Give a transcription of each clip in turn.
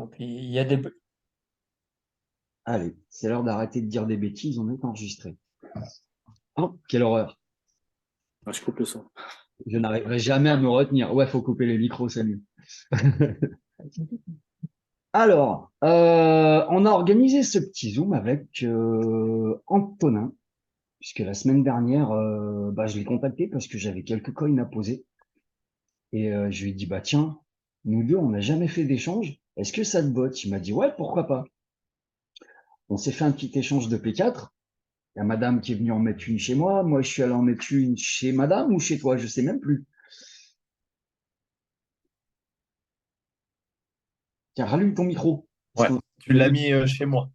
Donc, il y a des... Allez, c'est l'heure d'arrêter de dire des bêtises, on est enregistré. Oh, quelle horreur. Ah, je coupe le son. Je n'arriverai jamais à me retenir. Ouais, faut couper les micros, c'est mieux. Alors, on a organisé ce petit Zoom avec Antonin, puisque la semaine dernière, je l'ai contacté parce que j'avais quelques coins à poser. Et je lui ai dit, bah tiens, nous deux, on n'a jamais fait d'échange. Est-ce que ça te botte? Il m'a dit, ouais, pourquoi pas. On s'est fait un petit échange de P4. Il y a madame qui est venue en mettre une chez moi. Moi, je suis allé en mettre une chez madame ou chez toi, je sais même plus. Tiens, rallume ton micro. Parce Ouais, qu'on- tu l'as mis chez moi.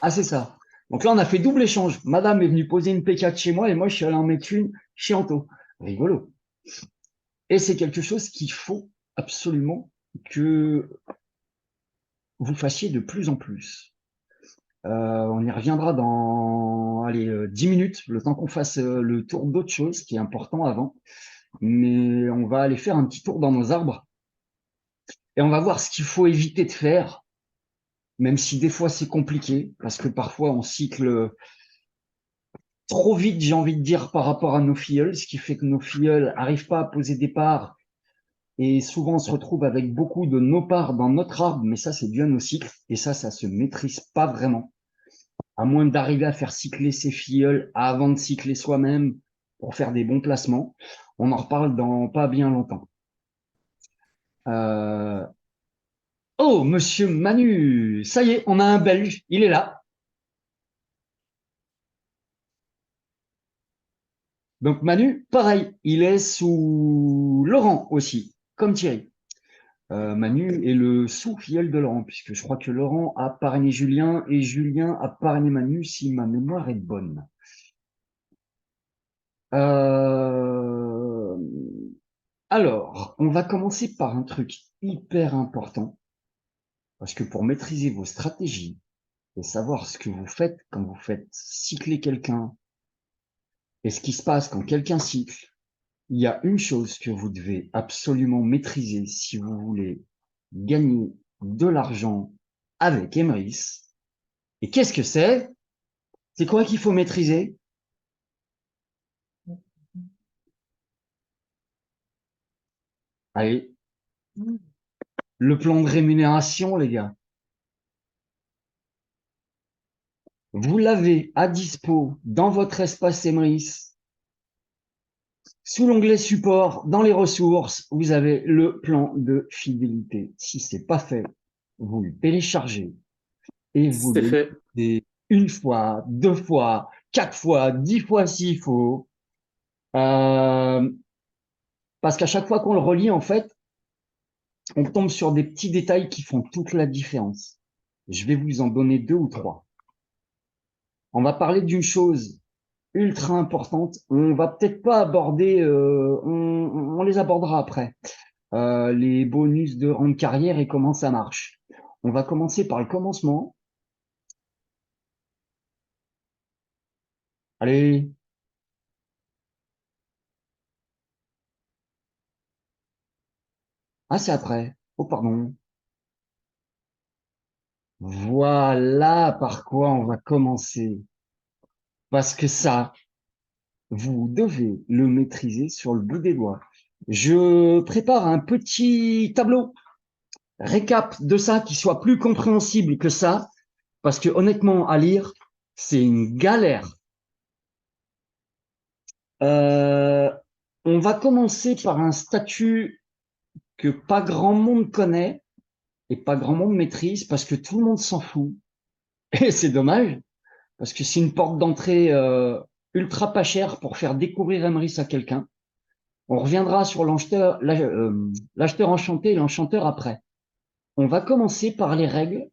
Ah, c'est ça. Donc là, on a fait double échange. Madame est venue poser une P4 chez moi et moi, je suis allé en mettre une chez Anto. Rigolo. Et c'est quelque chose qu'il faut absolument que vous fassiez de plus en plus. On y reviendra dans allez, 10 minutes, le temps qu'on fasse le tour d'autre chose qui est important avant. Mais on va aller faire un petit tour dans nos arbres et on va voir ce qu'il faut éviter de faire, même si des fois c'est compliqué, parce que parfois on cycle trop vite, j'ai envie de dire, par rapport à nos filleuls, ce qui fait que nos filleuls n'arrivent pas à poser des parts et souvent on se retrouve avec beaucoup de nos parts dans notre arbre, mais ça c'est dû à nos cycles et ça se maîtrise pas vraiment, à moins d'arriver à faire cycler ses filleuls avant de cycler soi-même pour faire des bons placements. On en reparle dans pas bien longtemps. Euh... Oh, monsieur Manu, ça y est, on a un Belge, il est là. Donc Manu, pareil, il est sous Laurent aussi, comme Thierry. Manu est le sous-filleul de Laurent, puisque je crois que Laurent a parrainé Julien et Julien a parrainé Manu, si ma mémoire est bonne. Euh, Alors, on va commencer par un truc hyper important, parce que pour maîtriser vos stratégies et savoir ce que vous faites quand vous faites cycler quelqu'un et ce qui se passe quand quelqu'un cycle, il y a une chose que vous devez absolument maîtriser si vous voulez gagner de l'argent avec Emrys. Et qu'est-ce que c'est? C'est quoi qu'il faut maîtriser? Allez, le plan de rémunération, les gars. Vous l'avez à dispo dans votre espace Emrys. Sous l'onglet support, dans les ressources, vous avez le plan de fidélité. Si c'est pas fait, vous le téléchargez et vous C'est le fait. lisez une fois, deux fois, quatre fois, 10 fois s'il faut. Euh, Parce qu'à chaque fois qu'on le relit, en fait, on tombe sur des petits détails qui font toute la différence. Je vais vous en donner deux ou trois. On va parler d'une chose ultra importante. On va peut-être pas aborder, on les abordera après. Les bonus de rang de carrière et comment ça marche. On va commencer par le commencement. Allez. Ah, c'est après. Oh, pardon. Voilà par quoi on va commencer. Parce que ça, vous devez le maîtriser sur le bout des doigts. Je prépare un petit tableau récap de ça qui soit plus compréhensible que ça, parce que honnêtement, à lire, c'est une galère. Euh, on va commencer par un statut que pas grand monde connaît et pas grand monde maîtrise parce que tout le monde s'en fout. Et c'est dommage, parce que c'est une porte d'entrée ultra pas chère pour faire découvrir Emrys à quelqu'un. On reviendra sur l'acheteur enchanté et l'enchanteur après. On va commencer par les règles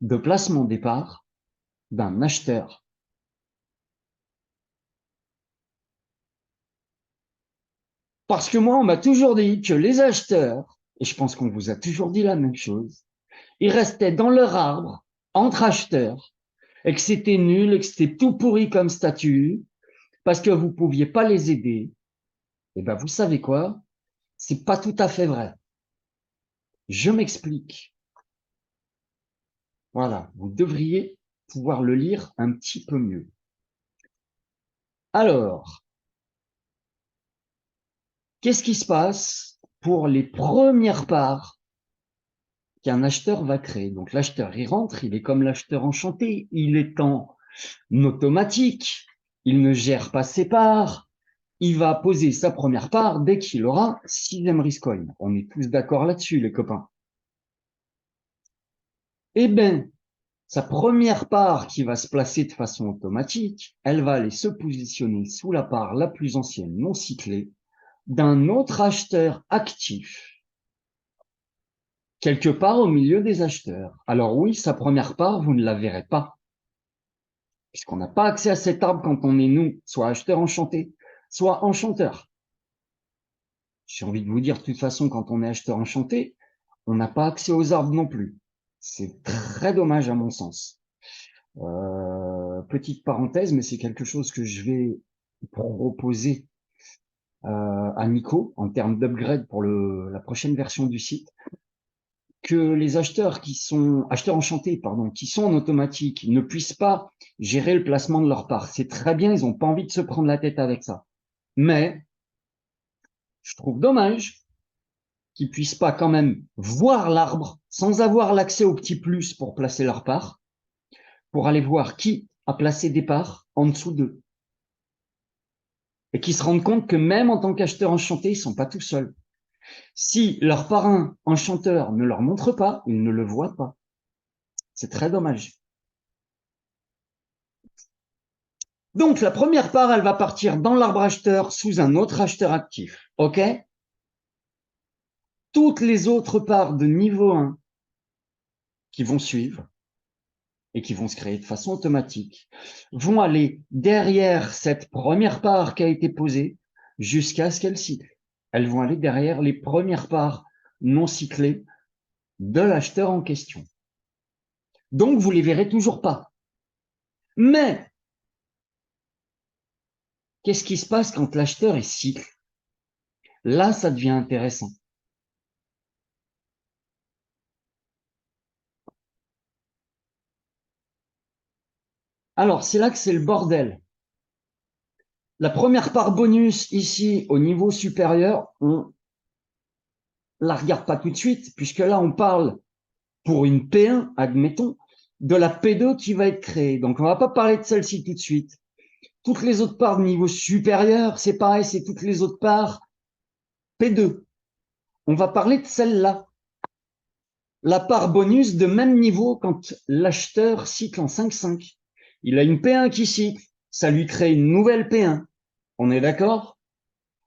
de placement départ d'un acheteur. Parce que moi, on m'a toujours dit que les acheteurs, et je pense qu'on vous a toujours dit la même chose, ils restaient dans leur arbre entre acheteurs et que c'était nul et que c'était tout pourri comme statut parce que vous pouviez pas les aider. Et ben, vous savez quoi? C'est pas tout à fait vrai. Je m'explique. Voilà, vous devriez pouvoir le lire un petit peu mieux. Alors, qu'est-ce qui se passe pour les premières parts qu'un acheteur va créer? Donc l'acheteur, il rentre, il est comme l'acheteur enchanté, il est en automatique, il ne gère pas ses parts, il va poser sa première part dès qu'il aura 6 Emery's Coin. On est tous d'accord là-dessus, les copains. Eh bien, sa première part qui va se placer de façon automatique, elle va aller se positionner sous la part la plus ancienne non cyclée d'un autre acheteur actif, quelque part au milieu des acheteurs. Alors oui, sa première part, vous ne la verrez pas, puisqu'on n'a pas accès à cet arbre quand on est nous, soit acheteur enchanté, soit enchanteur. J'ai envie de vous dire, de toute façon, quand on est acheteur enchanté, on n'a pas accès aux arbres non plus. C'est très dommage à mon sens. Petite parenthèse, mais c'est quelque chose que je vais proposer à Nico en termes d'upgrade pour la prochaine version du site, que les acheteurs qui sont acheteurs enchantés, pardon, qui sont en automatique, ne puissent pas gérer le placement de leur part. C'est très bien, ils n'ont pas envie de se prendre la tête avec ça. Mais je trouve dommage qu'ils puissent pas quand même voir l'arbre sans avoir l'accès au petit plus pour placer leur part, pour aller voir qui a placé des parts en dessous d'eux. Et qu'ils se rendent compte que même en tant qu'acheteurs enchantés, ils sont pas tout seuls. Si leur parrain enchanteur ne leur montre pas, ils ne le voient pas. C'est très dommage. Donc, la première part, elle va partir dans l'arbre acheteur sous un autre acheteur actif. OK? Toutes les autres parts de niveau 1 qui vont suivre et qui vont se créer de façon automatique vont aller derrière cette première part qui a été posée jusqu'à ce qu'elle cycle. Elles vont aller derrière les premières parts non cyclées de l'acheteur en question. Donc, vous les verrez toujours pas. Mais, qu'est-ce qui se passe quand l'acheteur est cycle? Là, ça devient intéressant. Alors, c'est là que c'est le bordel. La première part bonus ici au niveau supérieur, on la regarde pas tout de suite, puisque là, on parle pour une P1, admettons, de la P2 qui va être créée. Donc, on va pas parler de celle-ci tout de suite. Toutes les autres parts de niveau supérieur, c'est pareil, c'est toutes les autres parts P2. On va parler de celle-là. La part bonus de même niveau quand l'acheteur cycle en 5-5. Il a une P1 qui cycle, ça lui crée une nouvelle P1. On est d'accord?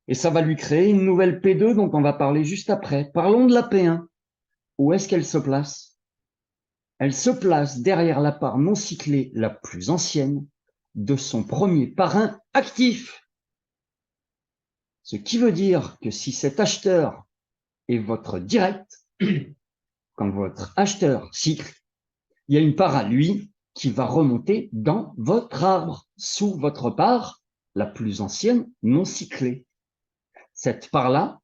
Et ça va lui créer une nouvelle P2 dont on va parler juste après. Parlons de la P1. Où est-ce qu'elle se place? Elle se place derrière la part non cyclée la plus ancienne de son premier parrain actif. Ce qui veut dire que si cet acheteur est votre direct, quand votre acheteur cycle, il y a une part à lui qui va remonter dans votre arbre, sous votre part la plus ancienne non cyclée. Cette part-là,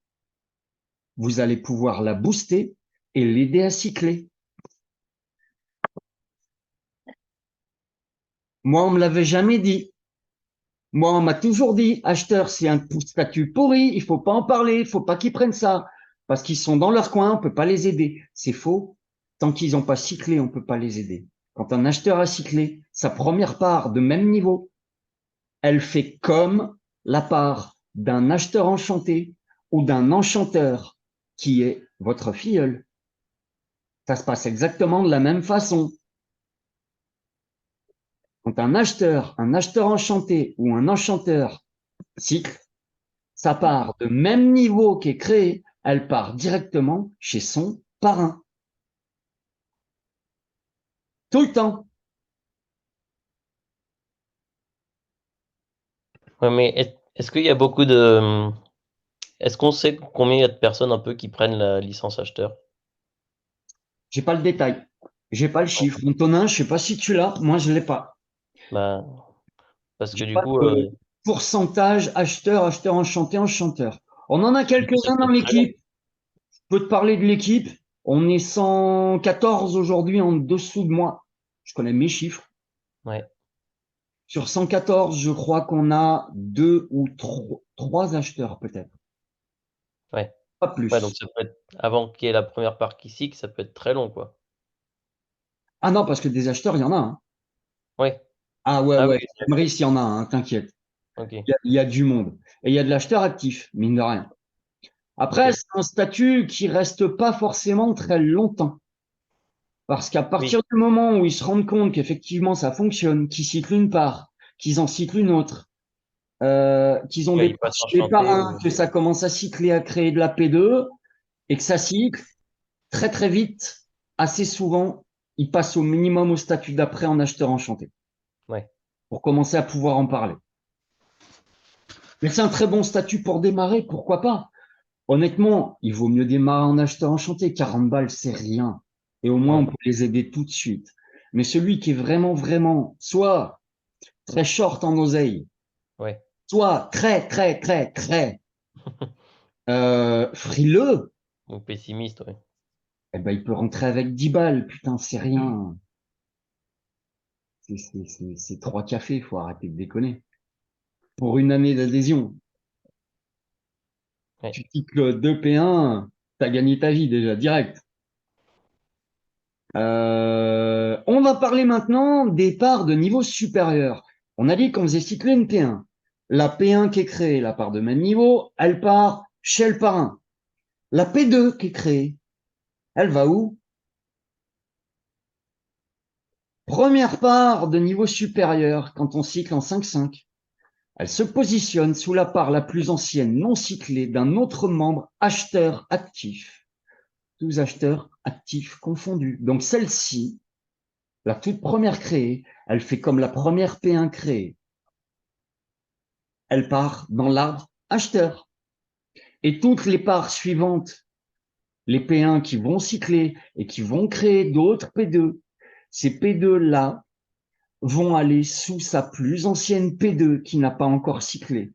vous allez pouvoir la booster et l'aider à cycler. Moi, on me l'avait jamais dit. Moi, on m'a toujours dit, acheteur, c'est un statut pourri, il faut pas en parler, il faut pas qu'ils prennent ça, parce qu'ils sont dans leur coin, on peut pas les aider. C'est faux. Tant qu'ils n'ont pas cyclé, on peut pas les aider. Quand un acheteur a cyclé, sa première part de même niveau, elle fait comme la part d'un acheteur enchanté ou d'un enchanteur qui est votre filleul. Ça se passe exactement de la même façon. Quand un acheteur enchanté ou un enchanteur cycle, ça part de même niveau qui est créé, elle part directement chez son parrain. Tout le temps. Ouais, mais est-ce qu'il y a beaucoup de... Est-ce qu'on sait combien il y a de personnes un peu qui prennent la licence acheteur? J'ai pas le détail. J'ai pas le chiffre. Antonin, je sais pas si tu l'as. Moi, je l'ai pas. Bah, parce que J'ai du pas coup, de pourcentage acheteur enchanté, enchanteur. On en a du coup, ça quelques-uns peut dans être très long. l'équipe. Je peux te parler de l'équipe. On est 114 aujourd'hui en dessous de moi. Je connais mes chiffres. Ouais. Sur 114, je crois qu'on a 2 ou 3 acheteurs peut-être, Ouais. pas Ouais, donc plus. ça peut être avant qu'il y ait la première part qui cycle, ça peut être très long, quoi. Ah non, parce que des acheteurs, il y en a. Hein. Ouais. Ah ouais, Ah ouais, oui, Maurice, il y en a, hein, t'inquiète. OK. Il y a du monde. Et il y a de l'acheteur actif, mine de rien. Après, OK. c'est un statut qui reste pas forcément très longtemps. Parce qu'à Oui. partir du moment où ils se rendent compte qu'effectivement ça fonctionne, qu'ils cyclent une part, qu'ils en cyclent une autre, qu'ils ont Ouais, des il parts passe chez les enchanté parrains, ou que ça commence à cycler, à créer de la P2, et que ça cycle, très très vite, assez souvent, ils passent au minimum au statut d'après en acheteur enchanté, ouais. pour commencer à pouvoir en parler. Mais c'est un très bon statut pour démarrer, pourquoi pas? Honnêtement, il vaut mieux démarrer en acheteur enchanté. 40 balles, c'est rien. Et au moins, Mmh. on peut les aider tout de suite. Mais celui qui est vraiment, vraiment, soit très short en oseille, Ouais. soit très, très, très, très frileux, Ou pessimiste, ouais. eh ben, il peut rentrer avec 10 balles. Putain, c'est rien. C'est 3 cafés, faut arrêter de déconner. Pour une année d'adhésion, Ouais. tu cycles 2 P1, t'as gagné ta vie déjà, direct. On va parler maintenant des parts de niveau supérieur. On a dit qu'on faisait cycler une P1. La P1 qui est créée, la part de même niveau, elle part chez le parrain. La P2 qui est créée, elle va où? Première part de niveau supérieur quand on cycle en 5-5. Elle se positionne sous la part la plus ancienne non cyclée d'un autre membre acheteur actif. Tous acheteurs actifs confondus. Donc celle-ci, la toute première créée, elle fait comme la première P1 créée. Elle part dans l'arbre acheteur. Et toutes les parts suivantes, les P1 qui vont cycler et qui vont créer d'autres P2, ces P2-là vont aller sous sa plus ancienne P2 qui n'a pas encore cyclé.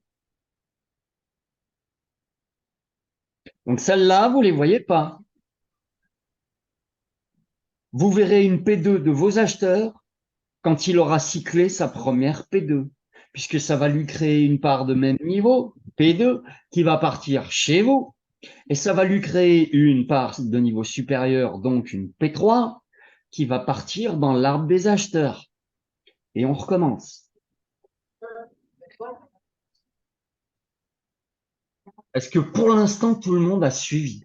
Donc celles-là, vous ne les voyez pas. Vous verrez une P2 de vos acheteurs quand il aura cyclé sa première P2, puisque ça va lui créer une part de même niveau, P2, qui va partir chez vous, et ça va lui créer une part de niveau supérieur, donc une P3, qui va partir dans l'arbre des acheteurs. Et on recommence. Est-ce que pour l'instant, tout le monde a suivi?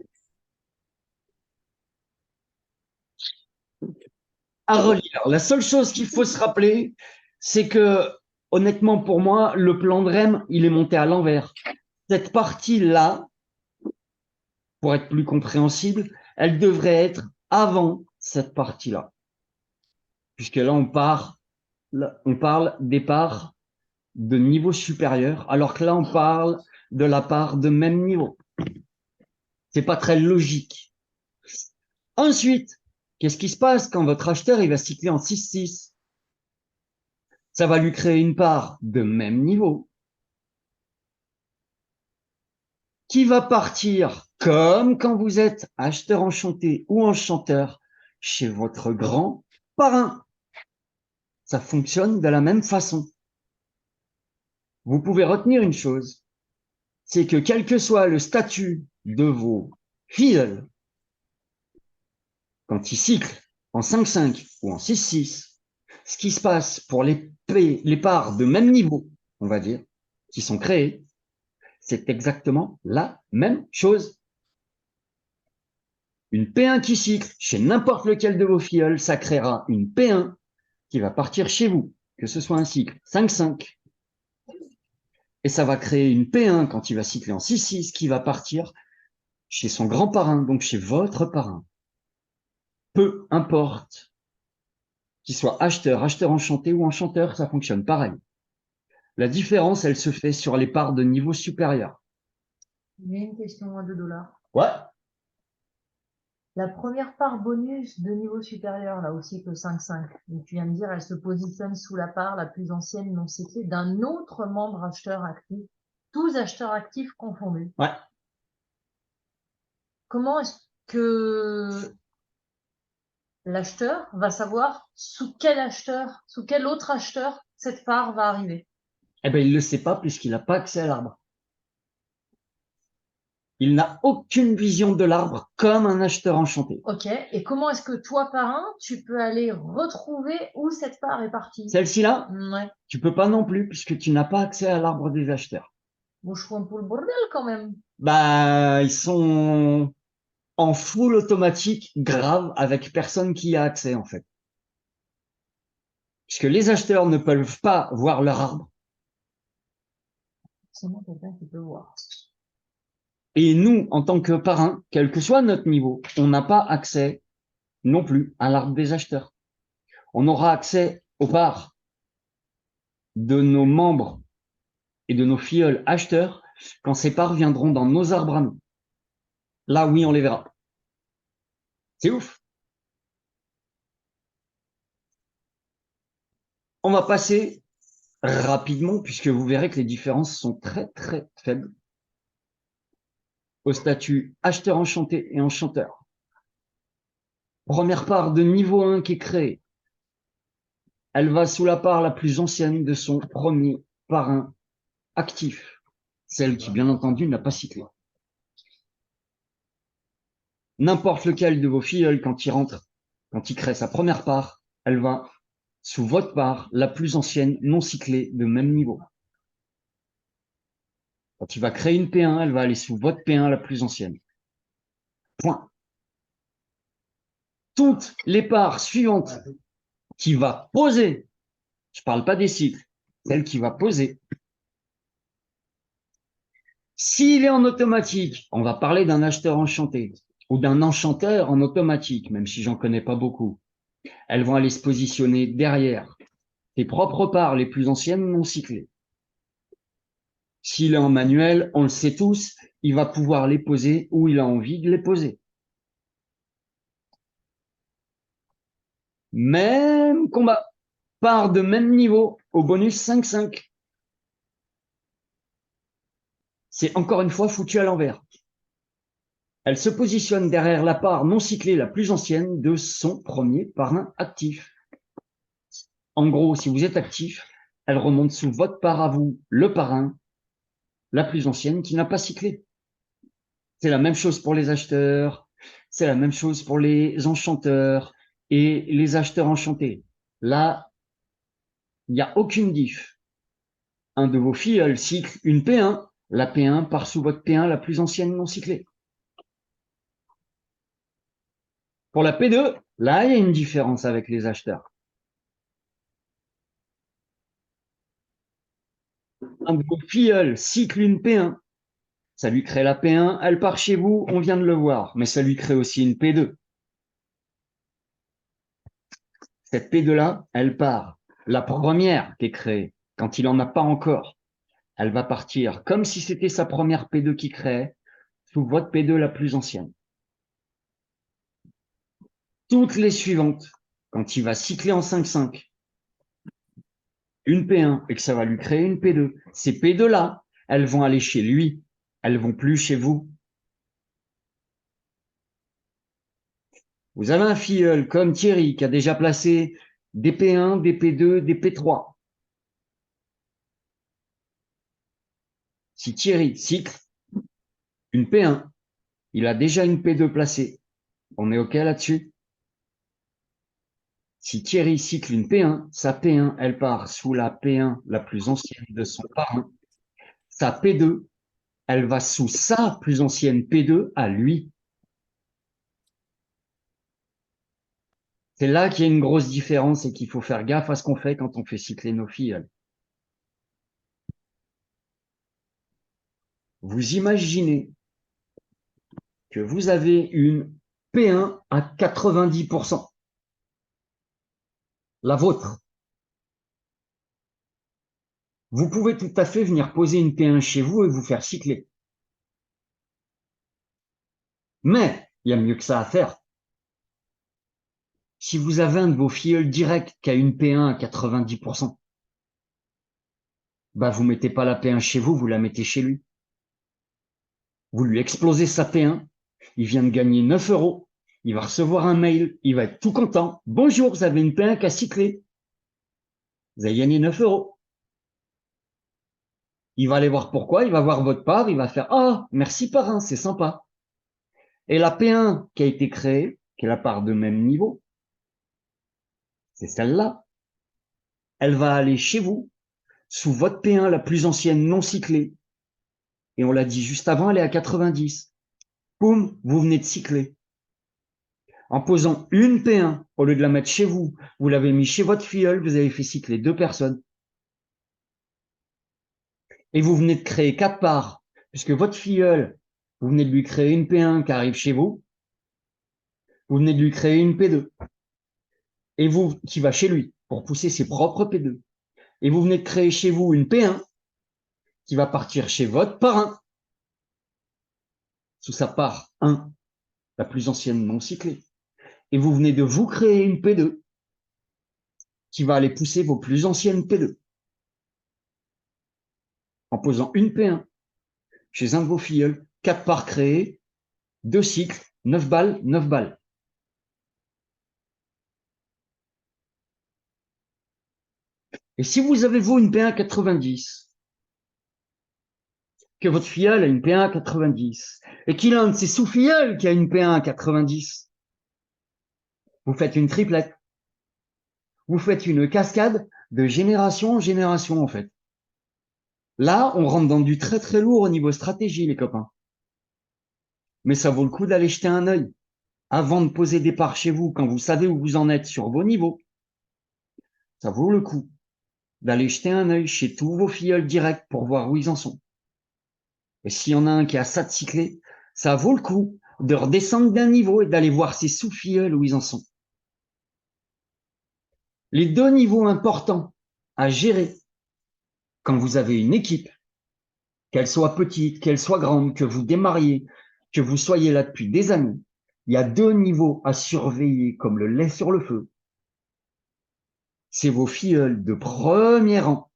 À relire. La seule chose qu'il faut se rappeler, c'est que, honnêtement, pour moi, le plan de REM, il est monté à l'envers. Cette partie-là, pour être plus compréhensible, elle devrait être avant cette partie-là. Puisque là, on parle des parts de niveau supérieur, alors que là, on parle de la part de même niveau. C'est pas très logique. Ensuite, qu'est-ce qui se passe quand votre acheteur il va cycler en 6-6? Ça va lui créer une part de même niveau qui va partir comme quand vous êtes acheteur enchanté ou enchanteur chez votre grand parrain. Ça fonctionne de la même façon. Vous pouvez retenir une chose, c'est que quel que soit le statut de vos filleuls, quand ils cyclent en 5-5 ou en 6-6, ce qui se passe pour les parts de même niveau, on va dire, qui sont créées, c'est exactement la même chose. Une P1 qui cycle chez n'importe lequel de vos filleuls, ça créera une P1 qui va partir chez vous, que ce soit un cycle 5-5, et ça va créer une P1 quand il va cycler en 6-6 qui va partir chez son grand parrain, donc chez votre parrain. Peu importe qu'il soit acheteur, acheteur enchanté ou enchanteur, ça fonctionne pareil. La différence, elle se fait sur les parts de niveau supérieur. J'ai une question à 2 $. Ouais. La première part bonus de niveau supérieur, là aussi que 5-5, donc tu viens de dire, elle se positionne sous la part la plus ancienne non cyclée d'un autre membre acheteur actif, tous acheteurs actifs confondus. Ouais. Comment est-ce que l'acheteur va savoir sous quel autre acheteur cette part va arriver? Eh ben, il ne le sait pas puisqu'il n'a pas accès à l'arbre. Il n'a aucune vision de l'arbre comme un acheteur enchanté. Ok, et comment est-ce que toi, parrain, tu peux aller retrouver où cette part est partie? Celle-ci-là, Ouais. tu peux pas non plus puisque tu n'as pas accès à l'arbre des acheteurs. Bon, je fous un peu le bordel quand même. Bah, ils sont en full automatique grave avec personne qui y a accès en fait. Puisque les acheteurs ne peuvent pas voir leur arbre. C'est moi quelqu'un qui peut voir. Et nous, en tant que parrain, quel que soit notre niveau, on n'a pas accès non plus à l'arbre des acheteurs. On aura accès aux parts de nos membres et de nos filleuls acheteurs quand ces parts viendront dans nos arbres à nous. Là, oui, on les verra. C'est ouf. On va passer rapidement, puisque vous verrez que les différences sont très, très faibles, au statut acheteur enchanté et enchanteur. Première part de niveau 1 qui est créée. Elle va sous la part la plus ancienne de son premier parrain actif, celle qui, bien entendu, n'a pas cyclé. N'importe lequel de vos filleuls, quand il rentre, quand il crée sa première part, elle va sous votre part, la plus ancienne, non cyclée, de même niveau. Quand il va créer une P1, elle va aller sous votre P1, la plus ancienne. Point. Toutes les parts suivantes qui va poser, je ne parle pas des cycles, celle qui va poser. S'il est en automatique, on va parler d'un acheteur enchanté ou d'un enchanteur en automatique, même si j'en connais pas beaucoup. Elles vont aller se positionner derrière tes propres parts les plus anciennes non cyclées. S'il est en manuel, on le sait tous, il va pouvoir les poser où il a envie de les poser. Même combat, part de même niveau au bonus 5-5. C'est encore une fois foutu à l'envers. Elle se positionne derrière la part non cyclée la plus ancienne de son premier parrain actif. En gros, si vous êtes actif, elle remonte sous votre part à vous, le parrain, la plus ancienne qui n'a pas cyclé. C'est la même chose pour les acheteurs, c'est la même chose pour les enchanteurs et les acheteurs enchantés. Là, il n'y a aucune diff. Un de vos filleuls cycle une P1, la P1 part sous votre P1 la plus ancienne non cyclée. Pour la P2, là, il y a une différence avec les acheteurs. Un de vos filleuls cycle une P1, ça lui crée la P1, elle part chez vous, on vient de le voir, mais ça lui crée aussi une P2. Cette P2-là, elle part. La première qui est créée, quand il n'en a pas encore, elle va partir comme si c'était sa première P2 qui créait, sous votre P2 la plus ancienne. Toutes les suivantes, quand il va cycler en 5-5, une P1 et que ça va lui créer une P2, ces P2-là, elles vont aller chez lui, elles vont plus chez vous. Vous avez un filleul comme Thierry qui a déjà placé des P1, des P2, des P3. Si Thierry cycle une P1, il a déjà une P2 placée. On est OK là-dessus? Si Thierry cycle une P1, sa P1, elle part sous la P1 la plus ancienne de son parrain. Sa P2, elle va sous sa plus ancienne P2 à lui. C'est là qu'il y a une grosse différence et qu'il faut faire gaffe à ce qu'on fait quand on fait cycler nos filles. Vous imaginez que vous avez une P1 à 90%. La vôtre. Vous pouvez tout à fait venir poser une P1 chez vous et vous faire cycler. Mais il y a mieux que ça à faire. Si vous avez un de vos filleuls directs qui a une P1 à 90%, bah vous mettez pas la P1 chez vous, vous la mettez chez lui. Vous lui explosez sa P1 Il vient de gagner 9 euros. Il va recevoir un mail. Il va être tout content. Bonjour, vous avez une P1 qui a cyclé. Vous avez gagné 9 euros. Il va aller voir pourquoi. Il va voir votre part. Il va faire, ah, merci parrain, c'est sympa. Et la P1 qui a été créée, qui est la part de même niveau, c'est celle-là. Elle va aller chez vous, sous votre P1 la plus ancienne non cyclée. Et on l'a dit juste avant, elle est à 90. Boum, vous venez de cycler. En posant une P1, au lieu de la mettre chez vous, vous l'avez mis chez votre filleul, vous avez fait cycler 2 personnes. Et vous venez de créer 4 parts, puisque votre filleul, vous venez de lui créer une P1 qui arrive chez vous, vous venez de lui créer une P2, et vous, qui va chez lui, pour pousser ses propres P2. Et vous venez de créer chez vous une P1, qui va partir chez votre parrain, sous sa part 1, la plus ancienne non cyclée. Et vous venez de vous créer une P2, qui va aller pousser vos plus anciennes P2. En posant une P1 chez un de vos filleuls, 4 parts créées, 2 cycles, 9 balles, 9 balles. Et si vous avez, vous, une P1 90, que votre filleul a une P1 90, et qu'il a un de ses sous-filleuls qui a une P1 90, vous faites une triplette. Vous faites une cascade de génération en génération, en fait. Là, on rentre dans du très très lourd au niveau stratégie, les copains. Mais ça vaut le coup d'aller jeter un œil avant de poser des parts chez vous, quand vous savez où vous en êtes sur vos niveaux. Ça vaut le coup d'aller jeter un œil chez tous vos filleuls directs pour voir où ils en sont. Et s'il y en a un qui a ça de cyclé, ça vaut le coup de redescendre d'un niveau et d'aller voir ses sous-filleuls où ils en sont. Les 2 niveaux importants à gérer quand vous avez une équipe, qu'elle soit petite, qu'elle soit grande, que vous démarriez, que vous soyez là depuis des années, il y a 2 niveaux à surveiller comme le lait sur le feu. C'est vos filleuls de premier rang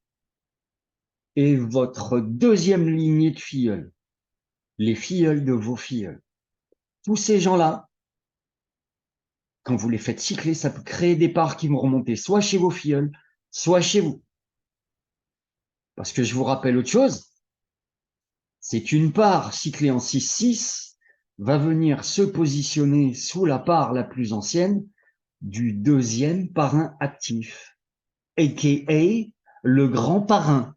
et votre deuxième lignée de filleuls, les filleuls de vos filleuls. Tous ces gens-là, quand vous les faites cycler, ça peut créer des parts qui vont remonter soit chez vos filleuls, soit chez vous. Parce que je vous rappelle autre chose, c'est qu'une part cyclée en 6-6 va venir se positionner sous la part la plus ancienne du deuxième parrain actif, a.k.a. le grand parrain.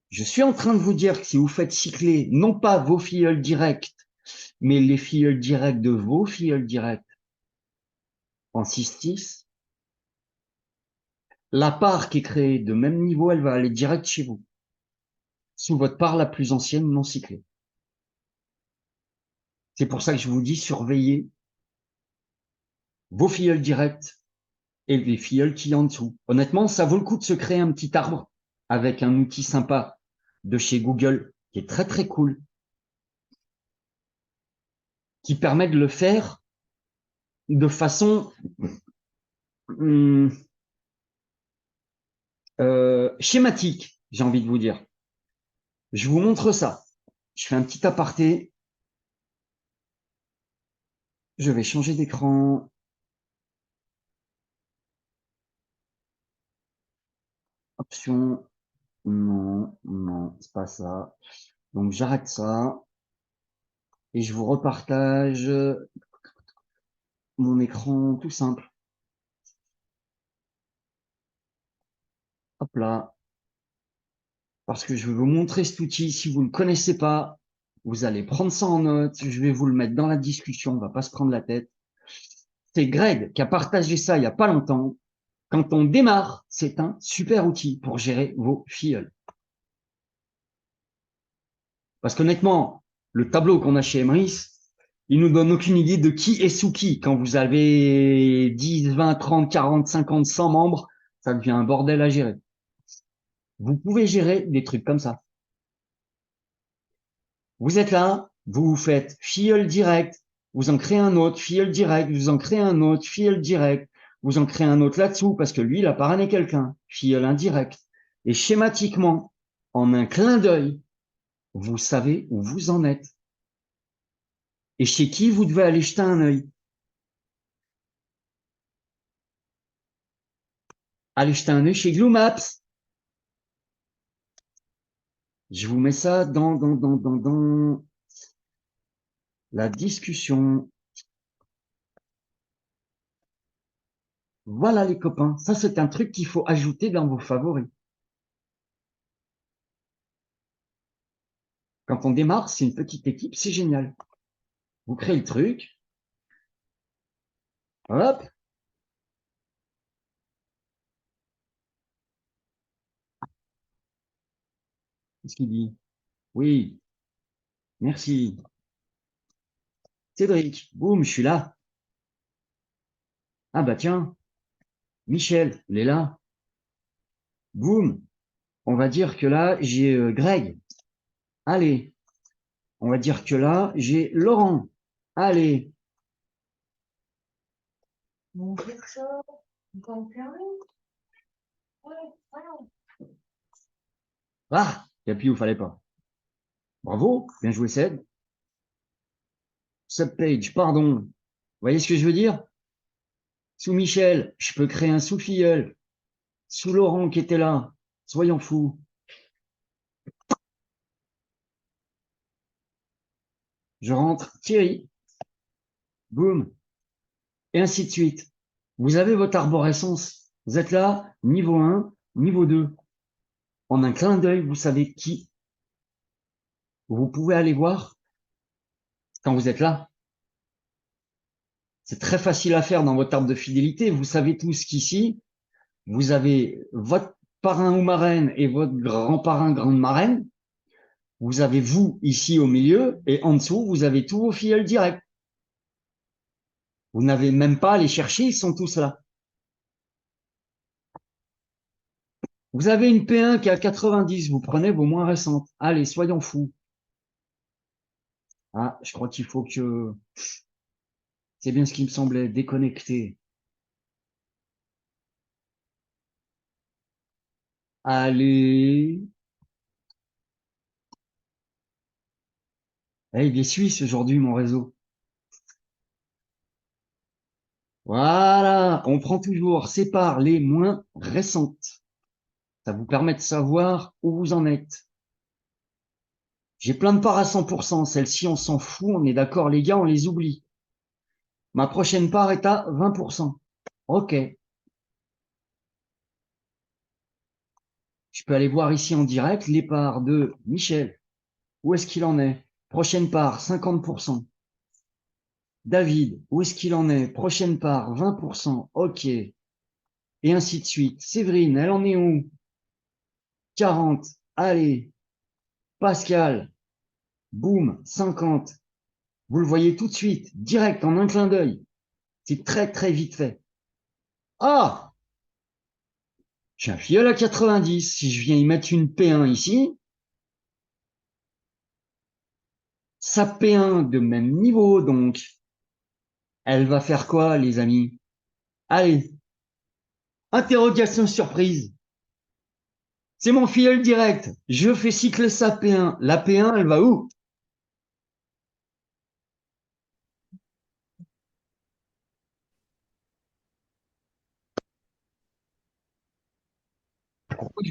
Je suis en train de vous dire que si vous faites cycler non pas vos filleuls directs, mais les filleuls directs de vos filleuls directs en 6-6, la part qui est créée de même niveau, elle va aller direct chez vous, sous votre part la plus ancienne non cyclée. C'est pour ça que je vous dis surveillez vos filleuls directs et les filleuls qui en dessous. Honnêtement, ça vaut le coup de se créer un petit arbre avec un outil sympa de chez Google qui est très très cool, qui permet de le faire de façon schématique, j'ai envie de vous dire. Je vous montre ça. Je fais un petit aparté. Je vais changer d'écran. Option. Non, non, c'est pas ça. Donc j'arrête ça. Et je vous repartage mon écran tout simple. Hop là. Parce que je vais vous montrer cet outil. Si vous ne le connaissez pas, vous allez prendre ça en note. Je vais vous le mettre dans la discussion. On va pas se prendre la tête. C'est Greg qui a partagé ça il y a pas longtemps. Quand on démarre, c'est un super outil pour gérer vos filleuls. Parce qu'honnêtement, le tableau qu'on a chez Emrys, il nous donne aucune idée de qui est sous qui. Quand vous avez 10, 20, 30, 40, 50, 100 membres, ça devient un bordel à gérer. Vous pouvez gérer des trucs comme ça. Vous êtes là, vous faites filleul direct, vous en créez un autre, filleul direct, vous en créez un autre, filleul direct, vous en créez un autre là-dessous parce que lui, il a parrainé quelqu'un, filleul indirect. Et schématiquement, en un clin d'œil, vous savez où vous en êtes. Et chez qui vous devez aller jeter un œil? Allez jeter un œil chez Gloomaps. Je vous mets ça dans la discussion. Voilà les copains, ça c'est un truc qu'il faut ajouter dans vos favoris. Quand on démarre, c'est une petite équipe, c'est génial. Vous créez le truc. Hop. Qu'est-ce qu'il dit? Oui, merci. Cédric, boum, je suis là. Ah bah tiens, Michel, il est là. Boum, on va dire que là, j'ai Greg. Allez, on va dire que là, j'ai Laurent. Allez. Mon perso, encore carré. Ouais, voilà. Ah, il appuie où il fallait pas. Bravo, bien joué Seb. Subpage, pardon. Vous voyez ce que je veux dire? Sous Michel, je peux créer un sous-filleul. Sous Laurent qui était là. Soyons fous. Je rentre Thierry. Boum. Et ainsi de suite. Vous avez votre arborescence. Vous êtes là, niveau 1, niveau 2. En un clin d'œil, vous savez qui vous pouvez aller voir quand vous êtes là. C'est très facile à faire dans votre arbre de fidélité. Vous savez tous qu'ici, vous avez votre parrain ou marraine et votre grand parrain, grande marraine. Vous avez vous ici au milieu et en dessous, vous avez tous vos filleuls directs. Vous n'avez même pas à les chercher, ils sont tous là. Vous avez une P1 qui est à 90, vous prenez vos moins récentes. Allez, soyons fous. Ah, je crois qu'il faut que... C'est bien ce qui me semblait, déconnecter. Allez. Eh, il est suisse aujourd'hui, mon réseau. Voilà, on prend toujours, sépare les moins récentes. Ça vous permet de savoir où vous en êtes. J'ai plein de parts à 100%. Celles-ci, on s'en fout. On est d'accord, les gars, on les oublie. Ma prochaine part est à 20%. OK. Je peux aller voir ici en direct les parts de Michel. Où est-ce qu'il en est? Prochaine part, 50%. David, où est-ce qu'il en est? Prochaine part, 20%. OK. Et ainsi de suite. Séverine, elle en est où? 40. Allez. Pascal, boum, 50. Vous le voyez tout de suite, direct, en un clin d'œil. C'est très, très vite fait. Ah! J'ai un filleul à 90. Si je viens y mettre une P1 ici, sa P1 de même niveau, donc, elle va faire quoi, les amis? Allez, interrogation surprise. C'est mon filleul direct. Je fais cycler sa P1. La P1, elle va où?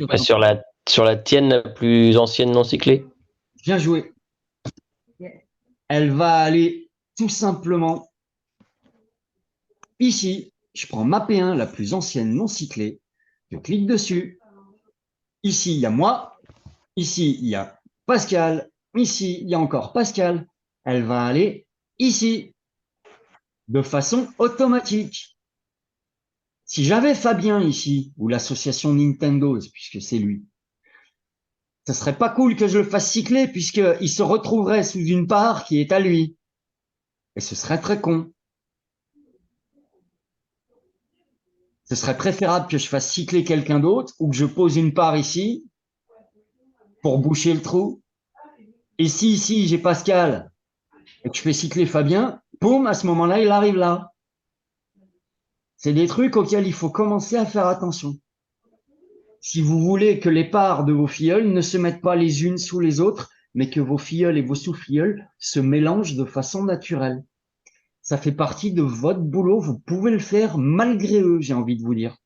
Ouais, sur la tienne la plus ancienne non cyclée. Bien joué. Elle va aller tout simplement ici. Je prends ma P1, la plus ancienne non cyclée. Je clique dessus. Ici, il y a moi. Ici, il y a Pascal. Ici, il y a encore Pascal. Elle va aller ici, de façon automatique. Si j'avais Fabien ici, ou l'association Nintendo, puisque c'est lui, ce serait pas cool que je le fasse cycler, puisqu'il se retrouverait sous une part qui est à lui. Et ce serait très con. Ce serait préférable que je fasse cycler quelqu'un d'autre, ou que je pose une part ici, pour boucher le trou. Et si ici, j'ai Pascal, et que je fais cycler Fabien, boum, à ce moment-là, il arrive là. C'est des trucs auxquels il faut commencer à faire attention. Si vous voulez que les parts de vos filleuls ne se mettent pas les unes sous les autres, mais que vos filleuls et vos sous-filleuls se mélangent de façon naturelle. Ça fait partie de votre boulot. Vous pouvez le faire malgré eux, j'ai envie de vous dire.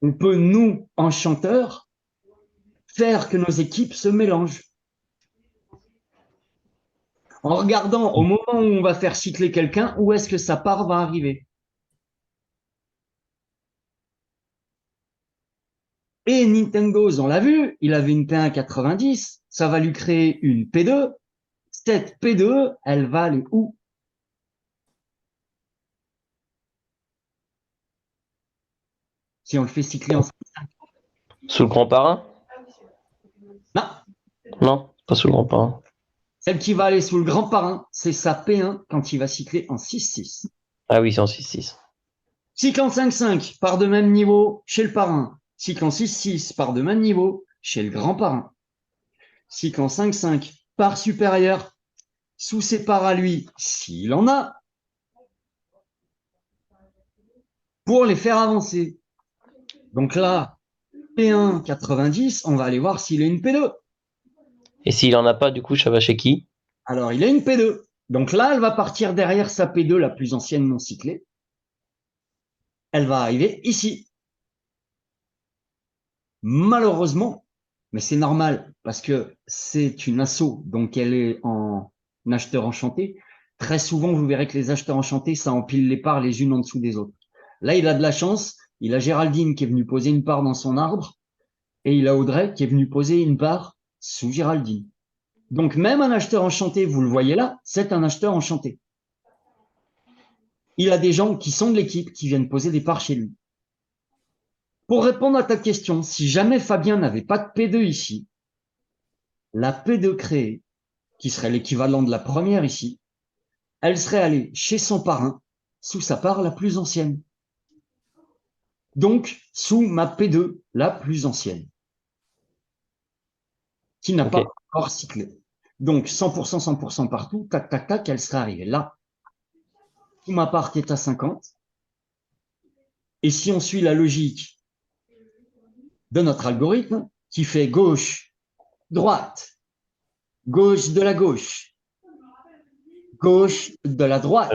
On peut, nous, enchanteurs, faire que nos équipes se mélangent. En regardant au moment où on va faire cycler quelqu'un, où est-ce que sa part va arriver. Et Nintendo, on l'a vu, il avait une P1 90, ça va lui créer une P2. Cette P2, elle va aller où? Si on le fait cycler en... Sous le grand parrain? Non, Non, pas sous le grand parrain. celle qui va aller sous le grand parrain, c'est sa P1 quand il va cycler en 6-6. Ah oui, c'est en 6-6. Cycle en 5-5, part de même niveau chez le parrain. Cycle en 6-6, part de même niveau chez le grand parrain. Cycle en 5-5, part supérieure, sous ses parts à lui, s'il en a, pour les faire avancer. Donc là, P1 90, on va aller voir s'il a une P2. Et s'il en a pas, du coup, ça va chez qui? Alors, il a une P2. Donc là, elle va partir derrière sa P2, la plus ancienne non cyclée. Elle va arriver ici. Malheureusement, mais c'est normal parce que c'est une asso, donc elle est en acheteur enchanté. Très souvent, vous verrez que les acheteurs enchantés, ça empile les parts les unes en dessous des autres. Là, il a de la chance. Il a Géraldine qui est venue poser une part dans son arbre et il a Audrey qui est venue poser une part sous Géraldine. Donc, même un acheteur enchanté, vous le voyez là, c'est un acheteur enchanté. Il a des gens qui sont de l'équipe qui viennent poser des parts chez lui. Pour répondre à ta question, si jamais Fabien n'avait pas de P2 ici, la P2 créée, qui serait l'équivalent de la première ici, elle serait allée chez son parrain, sous sa part la plus ancienne. Donc, sous ma P2, la plus ancienne, qui n'a pas encore cyclé. Donc, 100%, 100% partout, tac, tac, tac, elle serait arrivée là, sous ma part qui est à 50. Et si on suit la logique de notre algorithme, qui fait gauche, droite, gauche de la gauche, gauche de la droite,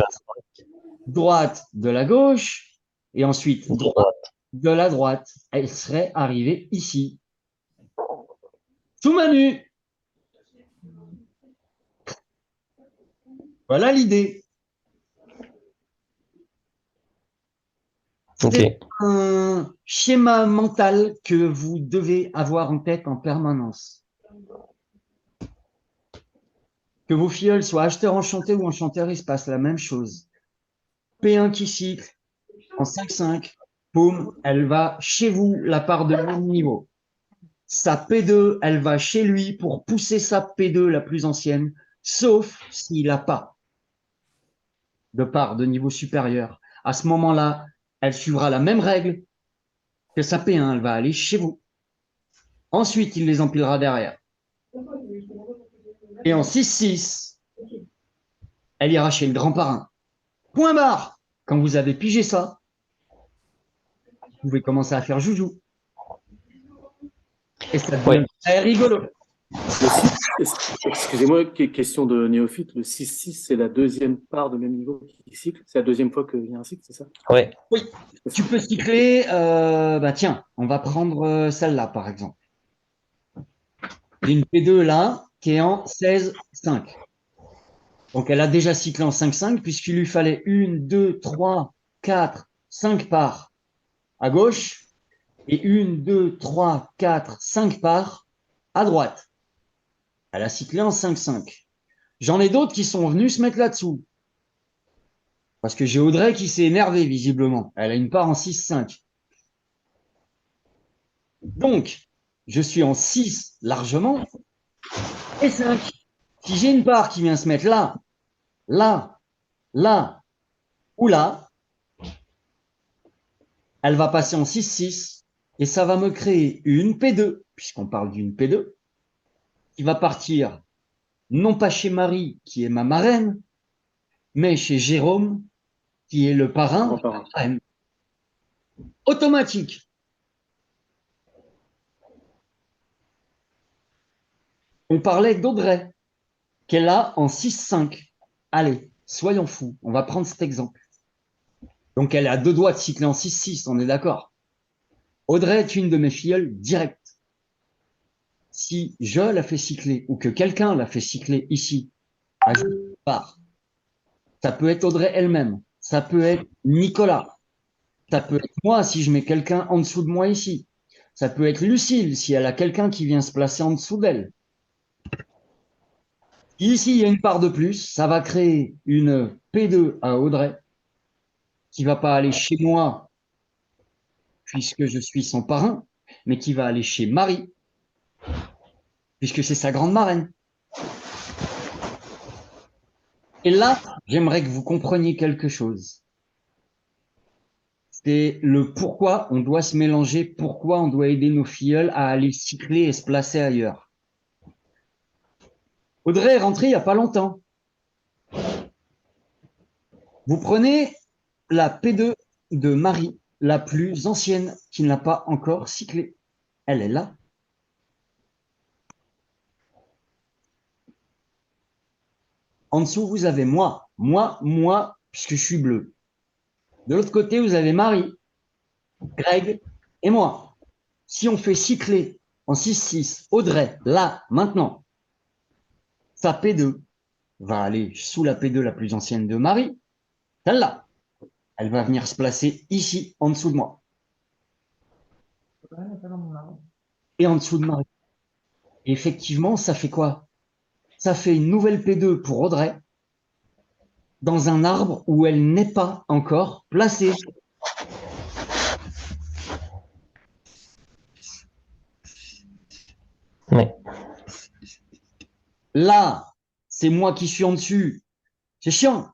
droite de la gauche, et ensuite droite de la droite. Elle serait arrivée ici. Sous Manu. Voilà l'idée. Ok. C'est un schéma mental que vous devez avoir en tête en permanence. Que vos filleuls soient acheteurs enchantés ou enchanteurs, il se passe la même chose. P1 qui cycle en 5-5, boum, elle va chez vous la part de même niveau. Sa P2, elle va chez lui pour pousser sa P2 la plus ancienne, sauf s'il n'a pas de part de niveau supérieur. À ce moment-là, elle suivra la même règle que sa P1, elle va aller chez vous. Ensuite, il les empilera derrière. Et en 6-6, elle ira chez le grand parrain. Point barre. Quand vous avez pigé ça, vous pouvez commencer à faire joujou. Et ça devient très rigolo. Excusez-moi, question de néophyte. Le 6-6, c'est la deuxième part de même niveau qui cycle. C'est la deuxième fois qu'il y a un cycle, c'est ça? Ouais. Oui, tu peux cycler. Tiens, on va prendre celle-là, par exemple. J'ai une P2 là qui est en 16-5. Donc, elle a déjà cyclé en 5-5 puisqu'il lui fallait 1, 2, 3, 4, 5 parts à gauche et 1, 2, 3, 4, 5 parts à droite. Elle a cyclé en 5-5. J'en ai d'autres qui sont venus se mettre là-dessous. Parce que j'ai Audrey qui s'est énervée, visiblement. Elle a une part en 6-5. Donc, je suis en 6 largement et 5. Si j'ai une part qui vient se mettre là, là, là ou là, elle va passer en 6-6 et ça va me créer une P2, puisqu'on parle d'une P2, qui va partir non pas chez Marie, qui est ma marraine, mais chez Jérôme, qui est le parrain de ma marraine. Automatique. On parlait d'Audrey, qu'elle a en 6-5. Allez, soyons fous, on va prendre cet exemple. Donc, elle est à 2 doigts de cycler en 6-6, on est d'accord. Audrey est une de mes filleules directes. Si je la fais cycler ou que quelqu'un la fait cycler ici, à part, ça peut être Audrey elle-même, ça peut être Nicolas, ça peut être moi si je mets quelqu'un en dessous de moi ici, ça peut être Lucille si elle a quelqu'un qui vient se placer en dessous d'elle. Ici, il y a une part de plus, ça va créer une P2 à Audrey qui va pas aller chez moi puisque je suis son parrain, mais qui va aller chez Marie puisque c'est sa grande marraine. Et là, j'aimerais que vous compreniez quelque chose. C'est le pourquoi on doit se mélanger, pourquoi on doit aider nos filleuls à aller cycler et se placer ailleurs. Audrey est rentrée il n'y a pas longtemps. Vous prenez la P2 de Marie, la plus ancienne, qui n'a pas encore cyclé. Elle est là. En dessous, vous avez moi, puisque je suis bleu. De l'autre côté, vous avez Marie, Greg et moi. Si on fait cycler en 6-6, Audrey, là, maintenant, sa P2 va aller sous la P2 la plus ancienne de Marie, celle-là. Elle va venir se placer ici, en dessous de moi. Et en dessous de Marie. Et effectivement, ça fait quoi? Ça fait une nouvelle P2 pour Audrey, dans un arbre où elle n'est pas encore placée. Ouais. Là, c'est moi qui suis en dessus. C'est chiant.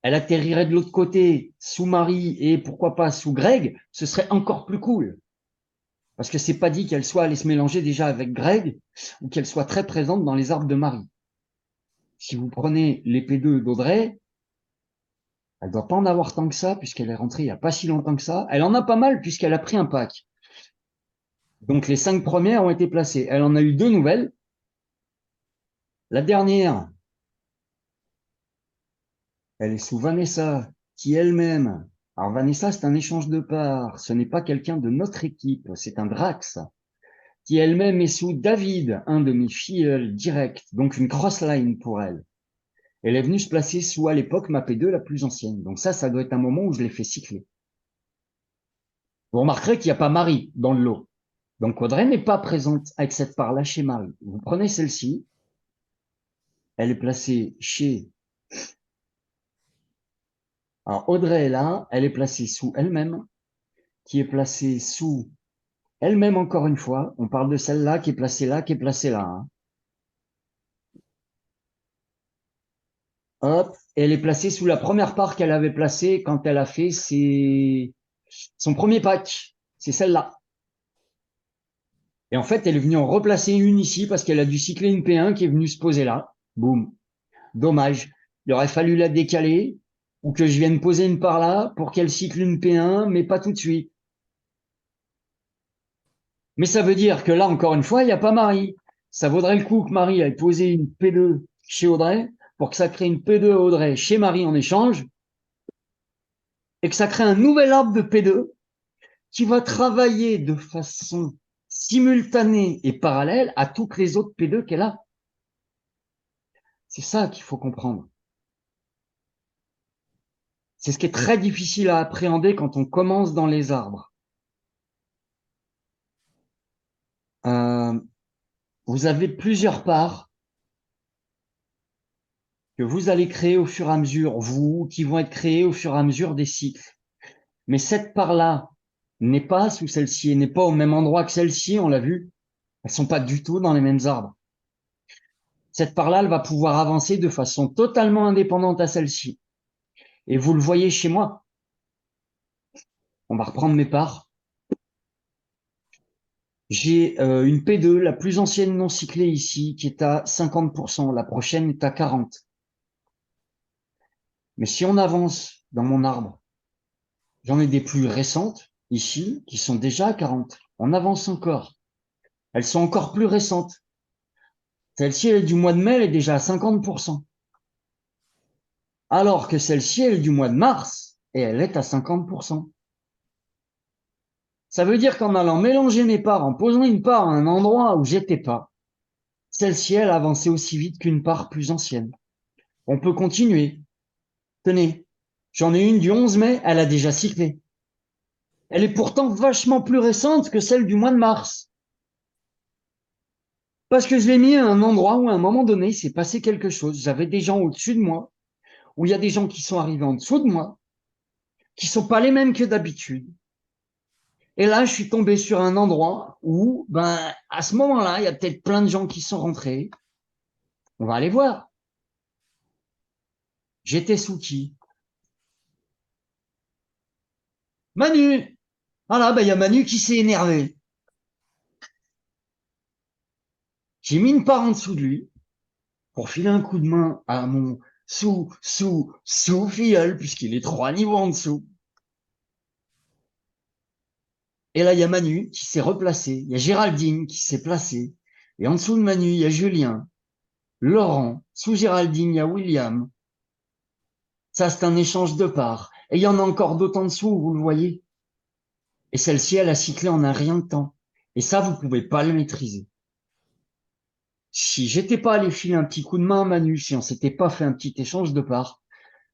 Elle atterrirait de l'autre côté, sous Marie et pourquoi pas sous Greg, ce serait encore plus cool. Parce que c'est pas dit qu'elle soit allée se mélanger déjà avec Greg ou qu'elle soit très présente dans les arbres de Marie. Si vous prenez les P2 d'Audrey, elle ne doit pas en avoir tant que ça puisqu'elle est rentrée il n'y a pas si longtemps que ça. Elle en a pas mal puisqu'elle a pris un pack. Donc les 5 premières ont été placées. Elle en a eu 2 nouvelles. La dernière, elle est sous Vanessa, qui elle-même. Alors Vanessa, c'est un échange de parts. Ce n'est pas quelqu'un de notre équipe, c'est un Drax, qui elle-même est sous David, un de mes filleuls directs, donc une crossline pour elle. Elle est venue se placer sous, à l'époque, ma P2 la plus ancienne. Donc ça doit être un moment où je l'ai fait cycler. Vous remarquerez qu'il n'y a pas Marie dans le lot. Donc Audrey n'est pas présente avec cette part-là chez Marie. Vous prenez celle-ci, elle est placée chez... Alors Audrey est là, elle est placée sous elle-même, qui est placée sous elle-même encore une fois. On parle de celle-là qui est placée là, qui est placée là. Hein. Hop, et elle est placée sous la première part qu'elle avait placée quand elle a fait son premier pack. C'est celle-là. Et en fait, elle est venue en replacer une ici parce qu'elle a dû cycler une P1 qui est venue se poser là. Boum. Dommage. Il aurait fallu la décaler ou que je vienne poser une par là pour qu'elle cycle une P1, mais pas tout de suite. Mais ça veut dire que là, encore une fois, il n'y a pas Marie. Ça vaudrait le coup que Marie ait posé une P2 chez Audrey pour que ça crée une P2 à Audrey chez Marie en échange et que ça crée un nouvel arbre de P2 qui va travailler de façon simultanée et parallèle à toutes les autres P2 qu'elle a. C'est ça qu'il faut comprendre. C'est ce qui est très difficile à appréhender quand on commence dans les arbres. Vous avez plusieurs parts que vous allez créer au fur et à mesure, vous, qui vont être créées au fur et à mesure des cycles. Mais cette part-là n'est pas sous celle-ci, et n'est pas au même endroit que celle-ci, on l'a vu. Elles sont pas du tout dans les mêmes arbres. Cette part-là, elle va pouvoir avancer de façon totalement indépendante à celle-ci. Et vous le voyez chez moi. On va reprendre mes parts. J'ai une P2, la plus ancienne non cyclée ici, qui est à 50%. La prochaine est à 40%. Mais si on avance dans mon arbre, j'en ai des plus récentes ici qui sont déjà à 40. On avance encore. Elles sont encore plus récentes. Celle-ci, elle est du mois de mai, elle est déjà à 50%. Alors que celle-ci, elle est du mois de mars et elle est à 50%. Ça veut dire qu'en allant mélanger mes parts, en posant une part à un endroit où j'étais pas, celle-ci, elle avançait aussi vite qu'une part plus ancienne. On peut continuer. Tenez, j'en ai une du 11 mai, elle a déjà cyclé. Elle est pourtant vachement plus récente que celle du mois de mars. Parce que je l'ai mis à un endroit où à un moment donné, il s'est passé quelque chose. J'avais des gens au-dessus de moi, où il y a des gens qui sont arrivés en dessous de moi, qui sont pas les mêmes que d'habitude. Et là, je suis tombé sur un endroit où, à ce moment-là, il y a peut-être plein de gens qui sont rentrés. On va aller voir. J'étais sous qui? Manu! Voilà, il y a Manu qui s'est énervé. J'ai mis une part en dessous de lui pour filer un coup de main à mon sous-filleul, puisqu'il est 3 niveaux en dessous. Et là, il y a Manu qui s'est replacé. Il y a Géraldine qui s'est placée. Et en dessous de Manu, il y a Julien, Laurent. Sous Géraldine, il y a William. Ça, c'est un échange de parts. Et il y en a encore d'autres en dessous, vous le voyez. Et celle-ci, elle a cyclé en un rien de temps. Et ça, vous pouvez pas le maîtriser. Si j'étais pas allé filer un petit coup de main à Manu, si on s'était pas fait un petit échange de parts,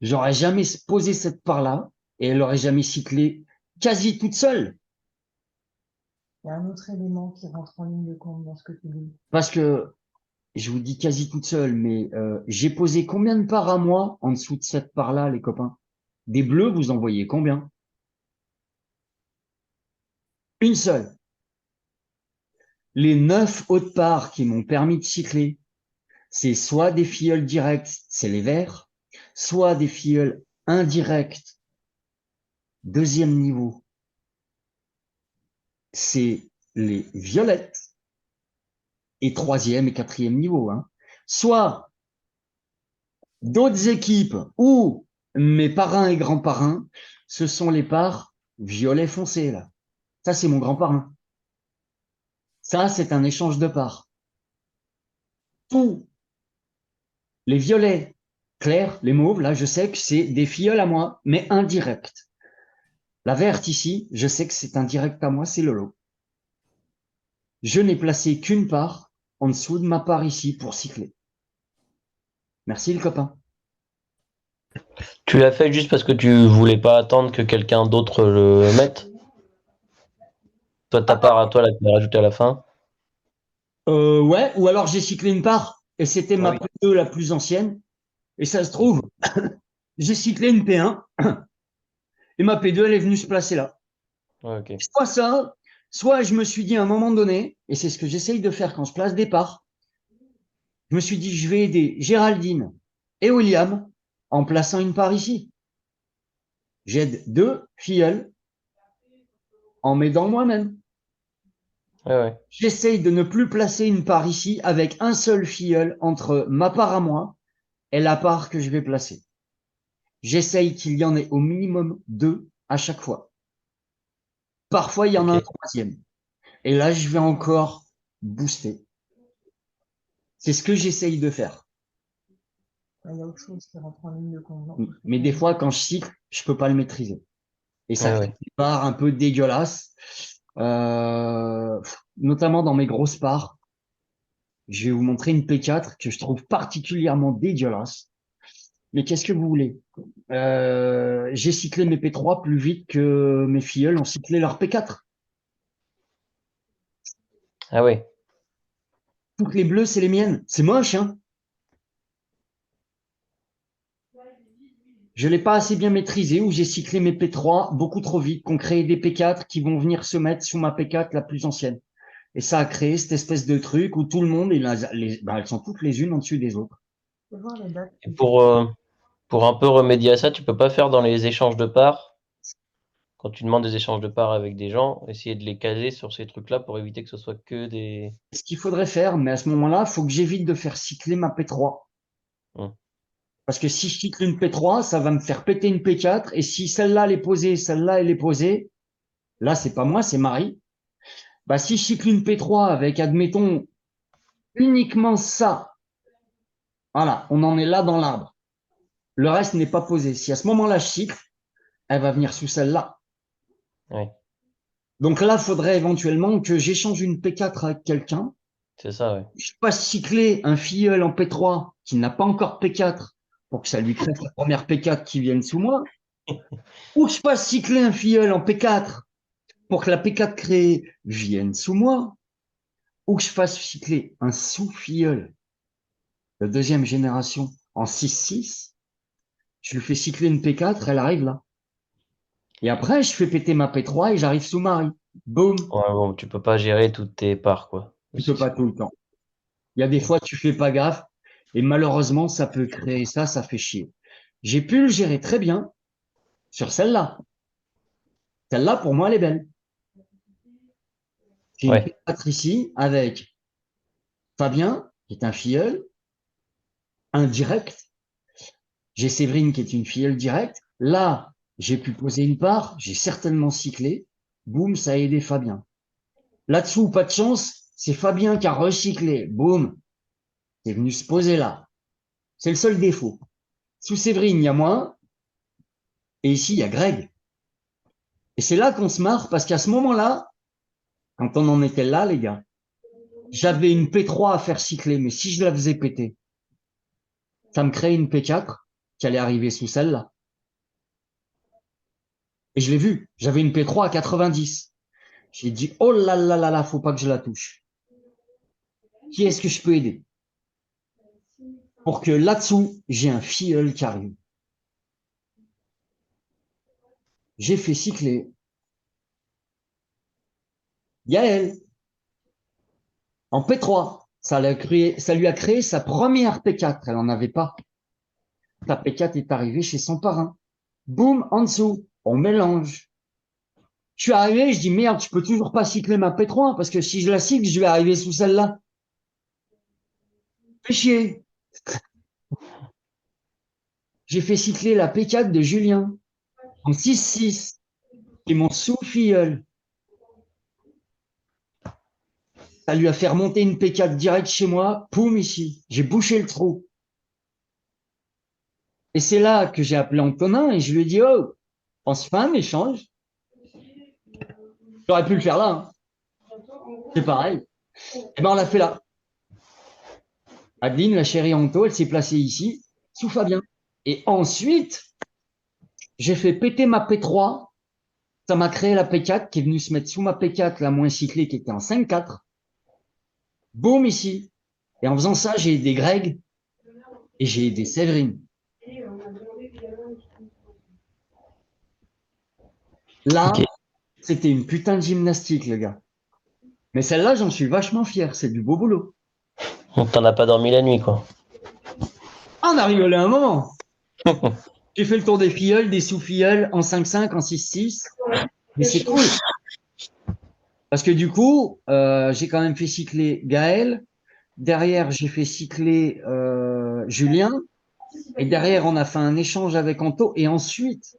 j'aurais jamais posé cette part-là et elle aurait jamais cyclé quasi toute seule. Il y a un autre élément qui rentre en ligne de compte dans ce que tu dis. Parce que, je vous dis quasi toute seule, mais j'ai posé combien de parts à moi en dessous de cette part-là, les copains? Des bleus, vous en voyez combien? Une seule. Les 9 autres parts qui m'ont permis de cycler, c'est soit des filleuls directs, c'est les verts, soit des filleuls indirects, deuxième niveau, c'est les violettes, et troisième et quatrième niveau. Soit d'autres équipes ou mes parrains et grands-parrains, ce sont les parts violet foncé, là. Ça, c'est mon grand-parrain. Ça, c'est un échange de parts. Tous les violets clairs, les mauves, là, je sais que c'est des filleuls à moi, mais indirects. La verte ici, je sais que c'est indirect à moi, c'est Lolo. Je n'ai placé qu'une part en dessous de ma part ici pour cycler. Merci le copain. Tu l'as fait juste parce que tu voulais pas attendre que quelqu'un d'autre le mette? Toi, ta part à toi, là, tu l'as rajoutée à la fin? Ouais, ou alors j'ai cyclé une part et c'était Ah ma oui. P2 la plus ancienne. Et ça se trouve, j'ai cyclé une P1 et ma P2 elle est venue se placer là. Ouais, ok. Soit ça, soit je me suis dit à un moment donné, et c'est ce que j'essaye de faire quand je place des parts, je me suis dit je vais aider Géraldine et William en plaçant une part ici. J'aide deux filleuls en m'aidant moi-même. Ouais, ouais. J'essaye de ne plus placer une part ici avec un seul filleul entre ma part à moi et la part que je vais placer. J'essaye qu'il y en ait au minimum deux à chaque fois. Parfois, il y en a un Ok. troisième. Et là, je vais encore booster. C'est ce que j'essaye de faire. Il y a autre chose qui rentre en ligne de compte. Non, Mais des fois, quand je cycle, je peux pas le maîtriser. Et ça Ouais, fait ouais. des parts un peu dégueulasses. Notamment dans mes grosses parts. Je vais vous montrer une P4 que je trouve particulièrement dégueulasse. Mais qu'est-ce que vous voulez? J'ai cyclé mes P3 plus vite que mes filleuls ont cyclé leur P4. Ah ouais. Toutes les bleues, c'est les miennes. C'est moche, hein? Je l'ai pas assez bien maîtrisé ou j'ai cyclé mes P3 beaucoup trop vite, qu'on crée des P4 qui vont venir se mettre sous ma P4 la plus ancienne. Et ça a créé cette espèce de truc où tout le monde, elles sont toutes les unes en dessus des autres. Je vais voir les dates. Et pour un peu remédier à ça, tu peux pas faire dans les échanges de parts, quand tu demandes des échanges de parts avec des gens, essayer de les caser sur ces trucs-là pour éviter que ce soit que des. Ce qu'il faudrait faire, mais à ce moment-là, il faut que j'évite de faire cycler ma P3. Hum. Parce que si je cycle une P3, ça va me faire péter une P4. Et si celle-là, elle est posée, celle-là, elle est posée, là, c'est pas moi, c'est Marie. Bah, si je cycle une P3 avec, admettons, uniquement ça, voilà, on en est là dans l'arbre. Le reste n'est pas posé. Si à ce moment-là, je cycle, elle va venir sous celle-là. Oui, Donc là, il faudrait éventuellement que j'échange une P4 avec quelqu'un. c'est ça, ouais. Je passe cycler un filleul en P3 qui n'a pas encore P4 pour que ça lui crée sa première P4 qui vienne sous moi. Ou je passe cycler un filleul en P4 pour que la P4 créée vienne sous moi. Ou que je fasse cycler un sous-filleul de deuxième génération en 6-6. Je lui fais cycler une P4, elle arrive là. Et après, je fais péter ma P3 et j'arrive sous Marie. Boum. Ouais, bon, tu peux pas gérer toutes tes parts, quoi. Tu peux pas tout le temps. Il y a des fois, tu fais pas gaffe. Et malheureusement, ça peut créer ça, ça fait chier. J'ai pu le gérer très bien sur celle-là. Celle-là, pour moi, elle est belle. J'ai une Ouais, P4 ici avec Fabien, qui est un filleul, un direct. J'ai Séverine, qui est une filleule directe. Là, j'ai pu poser une part, j'ai certainement cyclé. Boum, ça a aidé Fabien. Là-dessous, pas de chance, c'est Fabien qui a recyclé. Boum, c'est venu se poser là. C'est le seul défaut. Sous Séverine, il y a moi, et ici, il y a Greg. Et c'est là qu'on se marre, parce qu'à ce moment-là, quand on en était là, les gars, j'avais une P3 à faire cycler, mais si je la faisais péter, ça me créait une P4 qui allait arriver sous celle-là. Et je l'ai vu, j'avais une P3 à 90. J'ai dit, oh là là là là, faut pas que je la touche. Qui est-ce que je peux aider? Pour que là-dessous, j'ai un filleul qui arrive. J'ai fait cycler Yael en P3. Ça lui a créé sa première P4. Elle en avait pas. Sa P4 est arrivée chez son parrain. Boum, en dessous, on mélange. Je suis arrivé, je dis merde, je peux toujours pas cycler ma P3 parce que si je la cycle, je vais arriver sous celle-là. Fais chier. J'ai fait cycler la P4 de Julien en 6-6. C'est mon sous-filleul. Ça lui a fait remonter une P4 direct chez moi. Poum, ici. J'ai bouché le trou. Et c'est là que j'ai appelé Antonin et je lui ai dit, oh, on se fait un échange. J'aurais pu le faire là. Hein. C'est pareil. Et ben, on l'a fait là. Adeline, la chérie Anto, elle s'est placée ici, sous Fabien. Et ensuite, j'ai fait péter ma P3. Ça m'a créé la P4 qui est venue se mettre sous ma P4, la moins cyclée, qui était en 5-4. Boum, ici. Et en faisant ça, j'ai aidé Greg et j'ai aidé Séverine. Là, ok. c'était une putain de gymnastique, le gars. Mais celle-là, j'en suis vachement fier. C'est du beau boulot. Donc t'en as pas dormi la nuit, quoi. Ah, on a rigolé un moment. J'ai fait le tour des filleuls, des sous-filleuls en 5-5, en 6-6. Mais c'est cool. Parce que du coup, j'ai quand même fait cycler Gaël. Derrière, j'ai fait cycler Julien. Et derrière, on a fait un échange avec Anto. Et ensuite,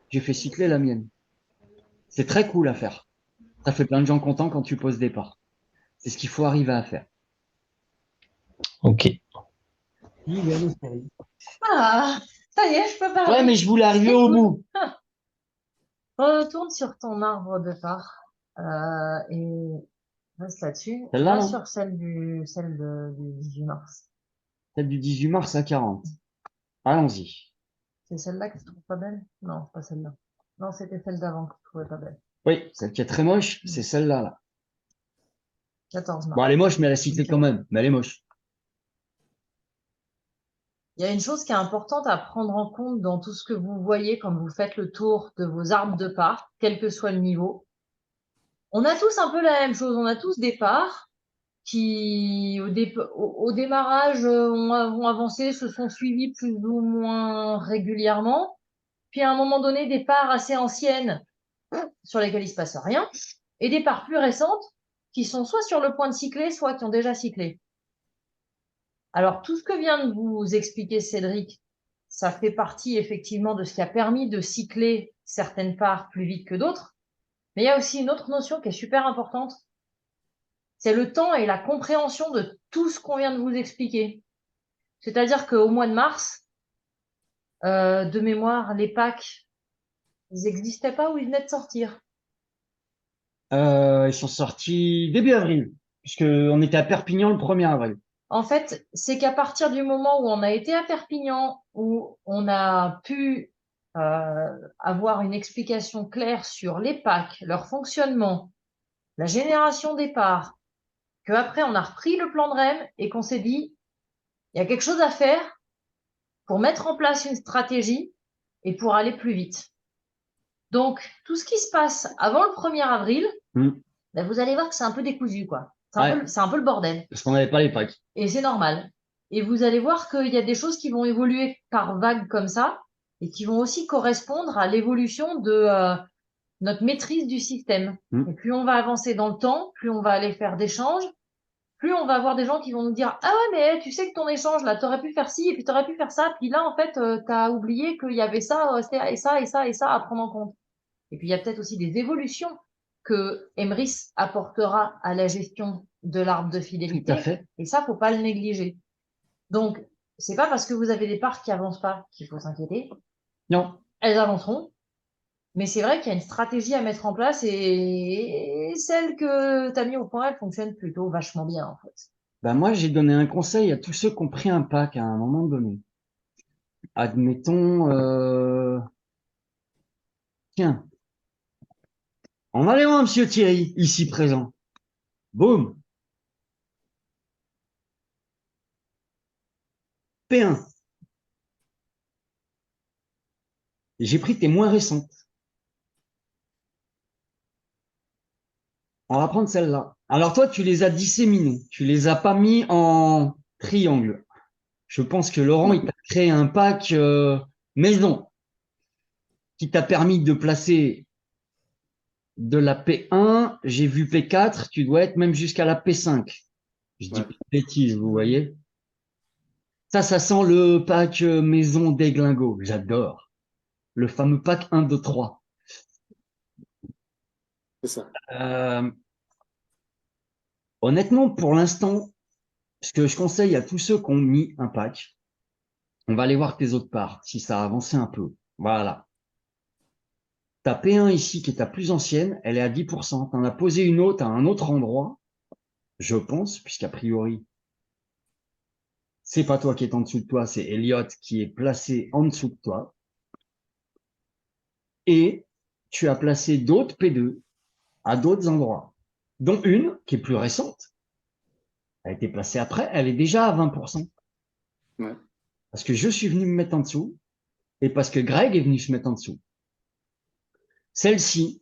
j'ai fait cycler la mienne. C'est très cool à faire. Ça fait plein de gens contents quand tu poses des parts. C'est ce qu'il faut arriver à faire. Ok. Ah, ça y est, je peux parler. Ouais, mais je voulais arriver C'est au cool. bout. Retourne sur ton arbre de part et reste là-dessus. Celle-là, Va là, sur du 18 mars. celle du 18 mars à 40. Allons-y. C'est celle-là que tu trouves pas belle? Non, c'est pas celle-là. Non, c'était celle d'avant que tu trouvais pas belle. Oui, celle qui est très moche, c'est celle-là. Là. 14 Bon, elle mars. est moche, mais elle a cyclé quand même. Mais elle est moche. Il y a une chose qui est importante à prendre en compte dans tout ce que vous voyez quand vous faites le tour de vos arbres de part, quel que soit le niveau. On a tous un peu la même chose. On a tous des parts qui, au démarrage, ont avancé, se sont suivies plus ou moins régulièrement. Puis à un moment donné, des parts assez anciennes sur lesquelles il se passe rien, et des parts plus récentes qui sont soit sur le point de cycler, soit qui ont déjà cyclé. Alors, tout ce que vient de vous expliquer Cédric, ça fait partie effectivement de ce qui a permis de cycler certaines parts plus vite que d'autres. Mais il y a aussi une autre notion qui est super importante. C'est le temps et la compréhension de tout ce qu'on vient de vous expliquer. C'est-à-dire qu'au mois de mars, de mémoire, les packs, ils n'existaient pas ou ils venaient de sortir. Ils sont sortis début avril, puisqu'on était à Perpignan le 1er avril. En fait, c'est qu'à partir du moment où on a été à Perpignan, où on a pu avoir une explication claire sur les packs, leur fonctionnement, la génération des parts, qu'après on a repris le plan de REM et qu'on s'est dit, il y a quelque chose à faire pour mettre en place une stratégie et pour aller plus vite. Donc, tout ce qui se passe avant le 1er avril, ben, vous allez voir que c'est un peu décousu, quoi. C'est un peu le bordel. Parce qu'on n'avait pas les packs. Et c'est normal. Et vous allez voir qu'il y a des choses qui vont évoluer par vagues comme ça et qui vont aussi correspondre à l'évolution de notre maîtrise du système. Et plus on va avancer dans le temps, plus on va aller faire d'échanges, plus on va avoir des gens qui vont nous dire « Ah ouais, mais tu sais que ton échange, là, t'aurais pu faire ci, et puis t'aurais pu faire ça, puis là, en fait, t'as oublié qu'il y avait ça, et ça, et ça, et ça à prendre en compte. » Et puis, il y a peut-être aussi des évolutions que Emrys apportera à la gestion de l'arbre de fidélité. Tout à fait. Et ça, faut pas le négliger. Donc, c'est pas parce que vous avez des parts qui avancent pas qu'il faut s'inquiéter. Non. Elles avanceront. Mais c'est vrai qu'il y a une stratégie à mettre en place et celle que tu as mis au point, elle fonctionne plutôt vachement bien, en fait. Ben moi, j'ai donné un conseil à tous ceux qui ont pris un pack à un moment donné. Admettons, tiens, on va aller voir Monsieur Thierry, ici présent. Boum. P1. J'ai pris tes moins récentes. On va prendre celle-là. Alors toi, tu les as disséminées. Tu les as pas mis en triangle. Je pense que Laurent, il t'a créé un pack maison qui t'a permis de placer de la P1. J'ai vu P4. Tu dois être même jusqu'à la P5. Je dis pas de bêtises, vous voyez. Ça sent le pack maison déglingo. J'adore. Le fameux pack 1, 2, 3. C'est ça. Honnêtement, pour l'instant, ce que je conseille à tous ceux qui ont mis un pack, on va aller voir tes autres parts, si ça a avancé un peu. Voilà. Ta P1 ici, qui est ta plus ancienne, elle est à 10%. Tu en as posé une autre à un autre endroit, je pense, puisqu'a priori, c'est pas toi qui est en dessous de toi, c'est Elliot qui est placé en dessous de toi. Et tu as placé d'autres P2 à d'autres endroits, dont une qui est plus récente. Elle a été placée après, elle est déjà à 20%. Ouais. Parce que je suis venu me mettre en dessous et parce que Greg est venu se mettre en dessous. Celle-ci,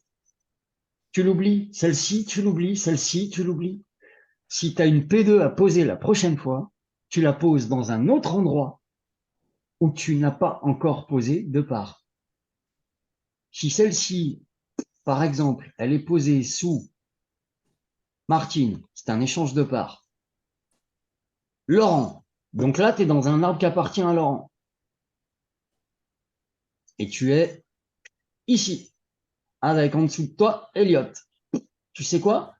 tu l'oublies. Celle-ci, tu l'oublies. Celle-ci, tu l'oublies. Si tu as une P2 à poser la prochaine fois, tu la poses dans un autre endroit où tu n'as pas encore posé de part. Si celle-ci, par exemple, elle est posée sous Martine, c'est un échange de parts. Laurent, donc là, tu es dans un arbre qui appartient à Laurent. Et tu es ici, avec en dessous de toi, Elliot. Tu sais quoi?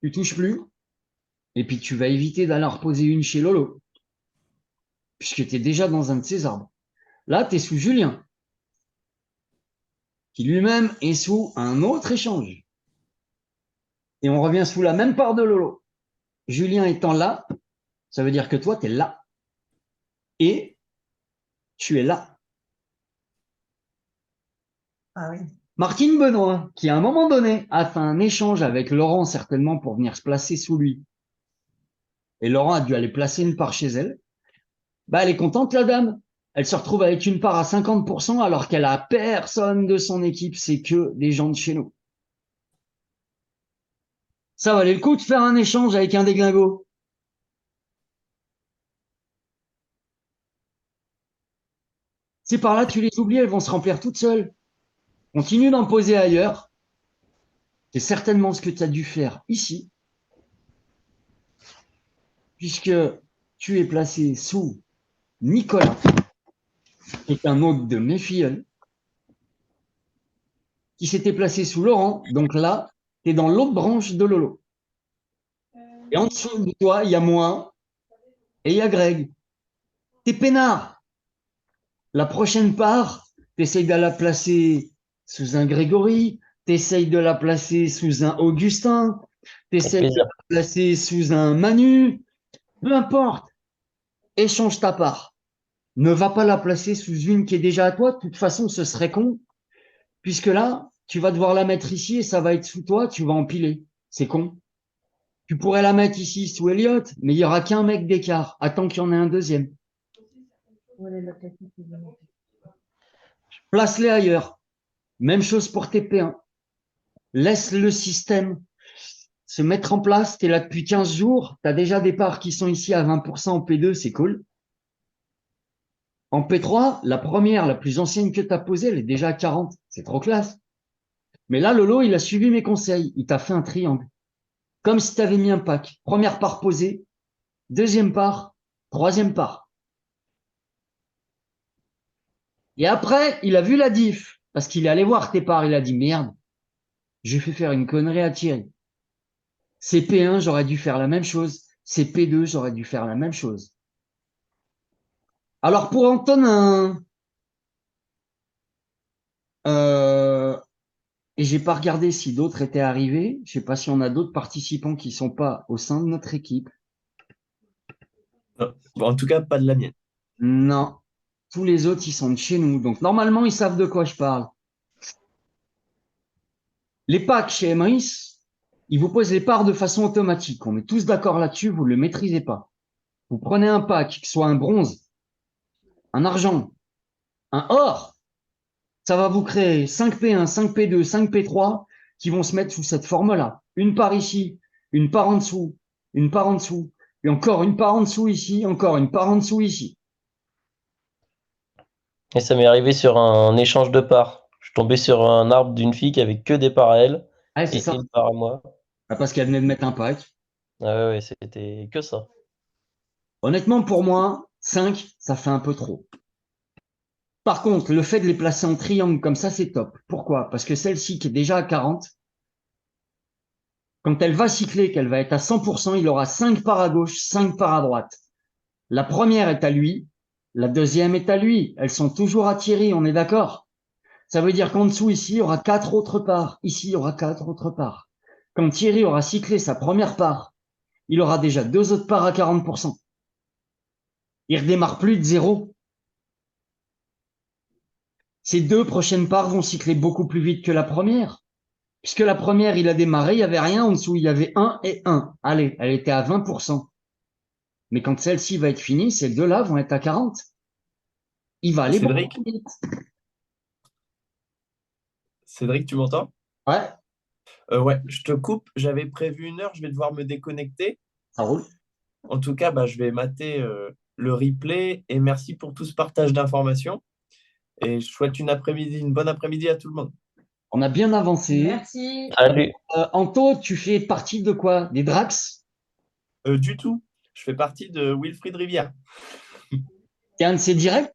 Tu touches plus, et puis tu vas éviter d'aller en reposer une chez Lolo, puisque tu es déjà dans un de ces arbres. Là, tu es sous Julien, qui lui-même est sous un autre échange. Et on revient sous la même part de Lolo. Julien étant là, ça veut dire que toi, tu es là. Et tu es là. Ah oui. Martine Benoît, qui à un moment donné a fait un échange avec Laurent, certainement pour venir se placer sous lui. Et Laurent a dû aller placer une part chez elle. Bah, elle est contente, la dame. Elle se retrouve avec une part à 50% alors qu'elle a personne de son équipe, c'est que des gens de chez nous. Ça valait le coup de faire un échange avec un déglingo. C'est par là, tu les oublies, elles vont se remplir toutes seules. Continue d'en poser ailleurs. C'est certainement ce que tu as dû faire ici, puisque tu es placé sous Nicolas, qui est un autre de mes filles, qui s'était placé sous Laurent. Donc là, tu es dans l'autre branche de Lolo. Et en dessous de toi, il y a moi et il y a Greg. T'es peinard. La prochaine part, tu essayes de la placer sous un Grégory, tu essayes de la placer sous un Augustin, tu Avec essayes de plaisir. la placer sous un Manu. Peu importe, échange ta part. Ne va pas la placer sous une qui est déjà à toi. De toute façon, ce serait con, puisque là, tu vas devoir la mettre ici et ça va être sous toi, tu vas empiler. C'est con. Tu pourrais la mettre ici sous Elliott, mais il n'y aura qu'un mec d'écart. Attends qu'il y en ait un deuxième. Place-les ailleurs. Même chose pour tes P1. Laisse le système se mettre en place. Tu es là depuis 15 jours. Tu as déjà des parts qui sont ici à 20% en P2, c'est cool. En P3, la première, la plus ancienne que tu as posée, elle est déjà à 40. C'est trop classe. Mais là, Lolo, il a suivi mes conseils. Il t'a fait un triangle. Comme si tu avais mis un pack. Première part posée, deuxième part, troisième part. Et après, il a vu la diff. Parce qu'il est allé voir tes parts. Il a dit, merde, j'ai fait faire une connerie à Thierry. C'est P1, j'aurais dû faire la même chose. C'est P2, j'aurais dû faire la même chose. Alors pour Antonin, et j'ai pas regardé si d'autres étaient arrivés. Je sais pas si on a d'autres participants qui sont pas au sein de notre équipe. Non. Bon, en tout cas, pas de la mienne. Non, tous les autres ils sont de chez nous. Donc normalement ils savent de quoi je parle. Les packs chez Emrys, ils vous posent les parts de façon automatique. On est tous d'accord là-dessus. Vous le maîtrisez pas. Vous prenez un pack, que ce soit un bronze, un argent, un or. Ça va vous créer 5P1, 5P2, 5P3 qui vont se mettre sous cette forme-là. Une part ici, une part en dessous, une part en dessous, et encore une part en dessous ici, encore une part en dessous ici. Et ça m'est arrivé sur un échange de parts. Je suis tombé sur un arbre d'une fille qui avait que des parts à elle Ah, c'est et ça. une part à moi. Parce qu'elle venait de mettre un pack. Ah ouais, c'était que ça. Honnêtement, pour moi, 5, ça fait un peu trop. Par contre, le fait de les placer en triangle comme ça, c'est top. Pourquoi? Parce que celle-ci qui est déjà à 40, quand elle va cycler, qu'elle va être à 100%, il aura 5 parts à gauche, 5 parts à droite. La première est à lui, la deuxième est à lui. Elles sont toujours à Thierry, on est d'accord? Ça veut dire qu'en dessous, ici, il y aura 4 autres parts. Ici, il y aura 4 autres parts. Quand Thierry aura cyclé sa première part, il aura déjà 2 autres parts à 40%. Il redémarre plus de zéro. Ces 2 prochaines parts vont cycler beaucoup plus vite que la première. Puisque la première, il a démarré, il n'y avait rien. En dessous, il y avait 1 et 1. Allez, elle était à 20%. Mais quand celle-ci va être finie, ces deux-là vont être à 40. Il va aller beaucoup Cédric, plus vite. Cédric, tu m'entends? Ouais, Ouais, je te coupe. J'avais prévu 1 heure. Je vais devoir me déconnecter. ça roule. En tout cas, je vais mater le replay et merci pour tout ce partage d'informations. Et je souhaite une bonne après-midi à tout le monde. On a bien avancé. Merci. Salut. Anto, tu fais partie de quoi? Des Drax? Du tout. Je fais partie de Wilfried Rivière. T'es un de ces directs?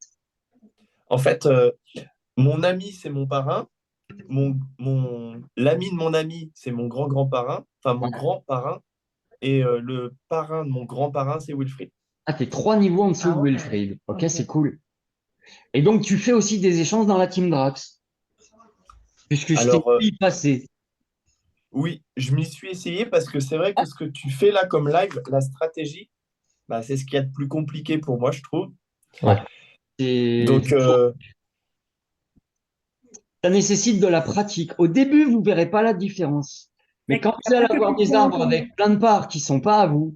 En fait, mon ami, c'est mon parrain. L'ami de mon ami, c'est mon grand-grand parrain. Enfin, mon grand parrain. Et le parrain de mon grand parrain, c'est Wilfried. Ah, t'es 3 niveaux en dessous Ah de ouais. Wilfried. Ok, Ok. c'est cool. Et donc, tu fais aussi des échanges dans la team Drax. Puisque je t'ai Alors, vu y passer. oui, je m'y suis essayé parce que c'est vrai que ce que tu fais là comme live, la stratégie, c'est ce qu'il y a de plus compliqué pour moi, je trouve. C'est- Donc, Ça nécessite de la pratique. Au début, vous verrez pas la différence. Mais quand vous allez avoir des arbres avec plein de parts qui sont pas à vous,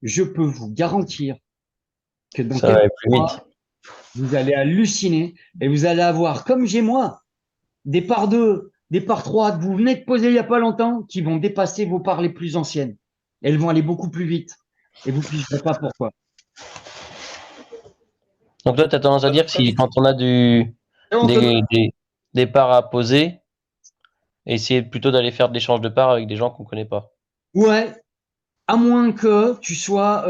je peux vous garantir que dans Ça va quelques aller plus mois, vite. vous allez halluciner et vous allez avoir, comme j'ai moi, des parts 2, des parts 3 que vous venez de poser il n'y a pas longtemps qui vont dépasser vos parts les plus anciennes. Elles vont aller beaucoup plus vite. Et vous ne pigerez pas pourquoi. Donc toi, tu as tendance à dire que si quand on a des parts à poser, essayer plutôt d'aller faire de l'échange de parts avec des gens qu'on connaît pas. Ouais, à moins que tu sois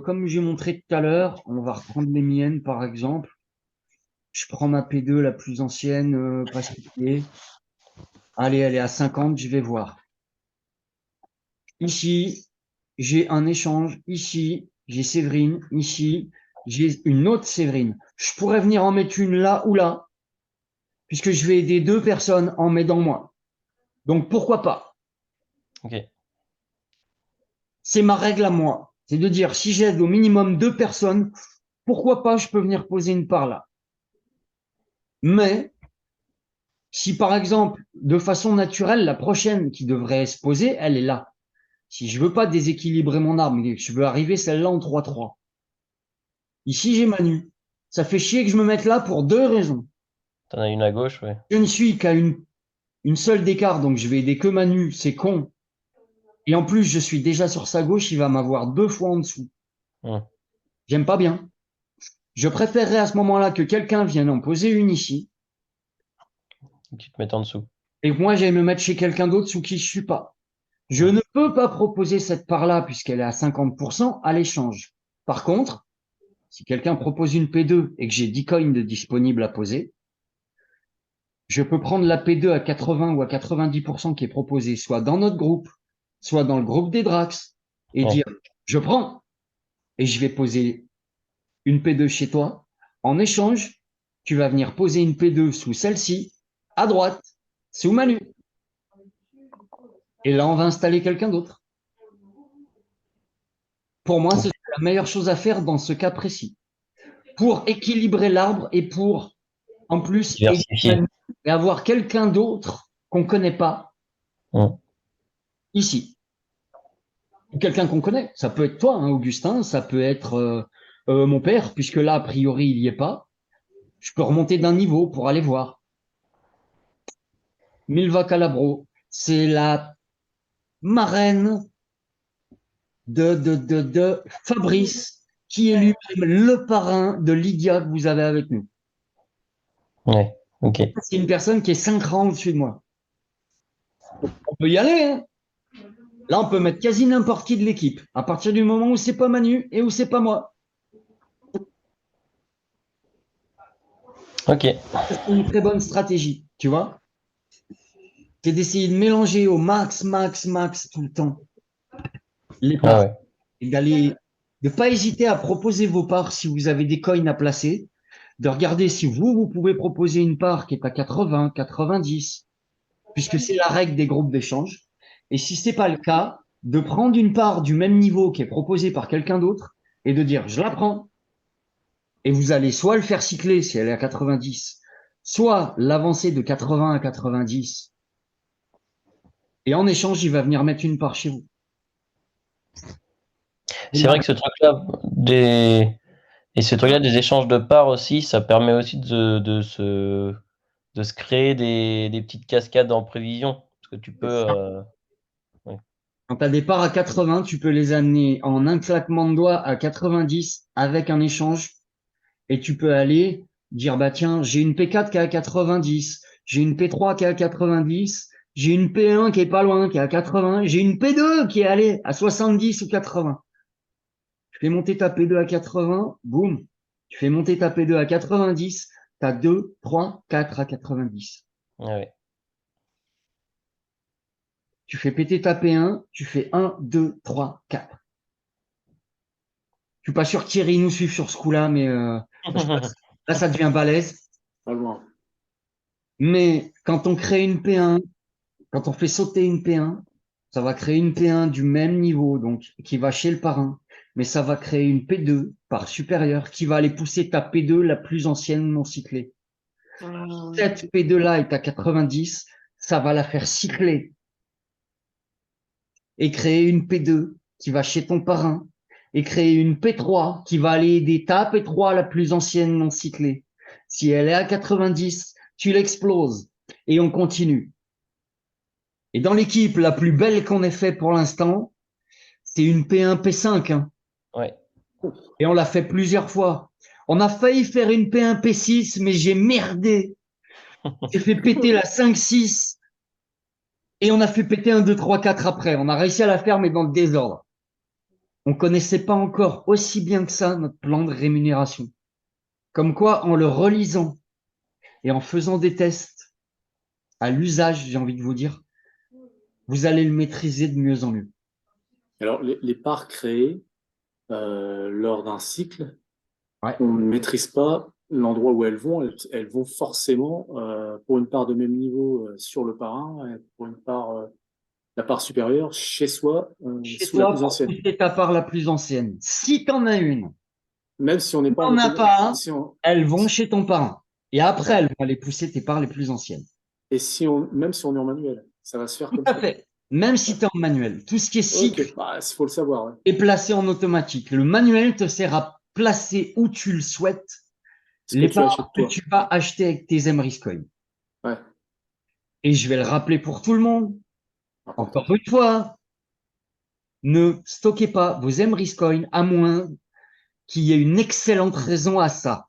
comme j'ai montré tout à l'heure, on va reprendre les miennes par exemple. Je prends ma P2 la plus ancienne, pas cyclée. Allez, elle est à 50, je vais voir. Ici, j'ai un échange. Ici, j'ai Séverine. Ici, j'ai une autre Séverine. Je pourrais venir en mettre une là ou là, puisque je vais aider 2 personnes en m'aidant moi. Donc, pourquoi pas? Ok. C'est ma règle à moi. C'est de dire, si j'aide au minimum 2 personnes, pourquoi pas je peux venir poser une part là. Mais, si par exemple, de façon naturelle, la prochaine qui devrait se poser, elle est là. Si je veux pas déséquilibrer mon arme, je veux arriver celle-là en 3-3. Ici, j'ai Manu. Ça fait chier que je me mette là pour 2 raisons. T'en as une à gauche, ouais. Je ne suis qu'à une seule d'écart, donc je vais aider que Manu, c'est con. Et en plus, je suis déjà sur sa gauche, il va m'avoir 2 fois en dessous. Hum. J'aime pas bien. Je préférerais à ce moment-là que quelqu'un vienne en poser une ici, Tu te mets en dessous. et que moi j'aille me mettre chez quelqu'un d'autre sous qui je suis pas. Je ne peux pas proposer cette part-là, puisqu'elle est à 50%, à l'échange. Par contre, si quelqu'un propose une P2 et que j'ai 10 coins de disponibles à poser, je peux prendre la P2 à 80 ou à 90% qui est proposée, soit dans notre groupe, soit dans le groupe des Drax, et Ouais. dire, je prends, et je vais poser une P2 chez toi. En échange, tu vas venir poser une P2 sous celle-ci, à droite, sous Manu. Et là, on va installer quelqu'un d'autre. Pour moi, c'est la meilleure chose à faire dans ce cas précis. Pour équilibrer l'arbre et pour, en plus, Diversifier. et avoir quelqu'un d'autre qu'on ne connaît pas Hum. ici. Quelqu'un qu'on connaît. Ça peut être toi, hein, Augustin, ça peut être mon père, puisque là, a priori, il n'y est pas. Je peux remonter d'un niveau pour aller voir. Milva Calabro, c'est la marraine de Fabrice, qui est lui-même le parrain de Lydia que vous avez avec nous. Ouais. Ok. C'est une personne qui est 5 rangs au-dessus de moi. On peut y aller, hein. Là, on peut mettre quasi n'importe qui de l'équipe, à partir du moment où c'est pas Manu et où c'est pas moi. Ok. C'est une très bonne stratégie, tu vois. C'est d'essayer de mélanger au max tout le temps les Ah parts ouais. et d'aller, de pas hésiter à proposer vos parts si vous avez des coins à placer, de regarder si vous pouvez proposer une part qui est à 80, 90, puisque c'est la règle des groupes d'échange. Et si c'est pas le cas, de prendre une part du même niveau qui est proposée par quelqu'un d'autre et de dire je la prends. Et vous allez soit le faire cycler si elle est à 90, soit l'avancer de 80 à 90. Et en échange, il va venir mettre une part chez vous. C'est vrai que ce truc-là, ce truc-là des échanges de parts aussi, ça permet aussi de se créer des petites cascades en prévision. Parce que tu peux. Ouais. Quand tu as des parts à 80, tu peux les amener en un claquement de doigts à 90 avec un échange. Et tu peux aller dire, bah tiens, j'ai une P4 qui est à 90, j'ai une P3 qui est à 90, j'ai une P1 qui est pas loin, qui est à 80, j'ai une P2 qui est allée à 70 ou 80. Tu fais monter ta P2 à 80, boum. Tu fais monter ta P2 à 90, tu as 2, 3, 4 à 90. Ouais. Tu fais péter ta P1, tu fais 1, 2, 3, 4. Je suis pas sûr que Thierry nous suive sur ce coup-là, mais là, ça devient balèze. Pas loin. Mais quand on crée une P1, quand on fait sauter une P1, ça va créer une P1 du même niveau, donc qui va chez le parrain, mais ça va créer une P2 par supérieur qui va aller pousser ta P2 la plus ancienne non cyclée. Cette P2-là est à 90, ça va la faire cycler et créer une P2 qui va chez ton parrain et créer une P3 qui va aller aider ta P3 la plus ancienne non cyclée. Si elle est à 90, tu l'exploses et on continue. Et dans l'équipe la plus belle qu'on ait fait pour l'instant, c'est une P1, P5. Hein. Ouais. Et on l'a fait plusieurs fois. On a failli faire une P1, P6, mais j'ai merdé. J'ai fait péter la 5-6 et on a fait péter un 2, 3, 4 après. On a réussi à la faire, mais dans le désordre. On connaissait pas encore aussi bien que ça notre plan de rémunération. Comme quoi, en le relisant Et en faisant des tests à l'usage, j'ai envie de vous dire, vous allez le maîtriser de mieux en mieux. Alors, les parts créées lors d'un cycle, Ouais. on ne maîtrise pas l'endroit où elles vont. Elles vont forcément, pour une part de même niveau sur le par 1, et pour une part, la part supérieure, chez soi, Chez sous la toi, plus pour ancienne. pousser ta part la plus ancienne. Si tu en as une, Même si on n'est tu pas en n'en as autonomie. pas un, elles vont chez ton parrain. Et après, Ouais. elles vont aller pousser tes parts les plus anciennes. Et même si on est en manuel, ça va se faire Tout comme à ça. fait. Même si Ouais. tu es en manuel. Tout ce qui est cycle Ok, bah, il faut le savoir. Ouais. est placé en automatique. Le manuel te sert à placer où tu le souhaites Ce que les tu as chez parts que toi. tu vas acheter avec tes Emrys Coin. Ouais, Et je vais le rappeler pour tout le monde. important. Encore une fois, ne stockez pas vos Emrys Coin à moins qu'il y ait une excellente raison à ça.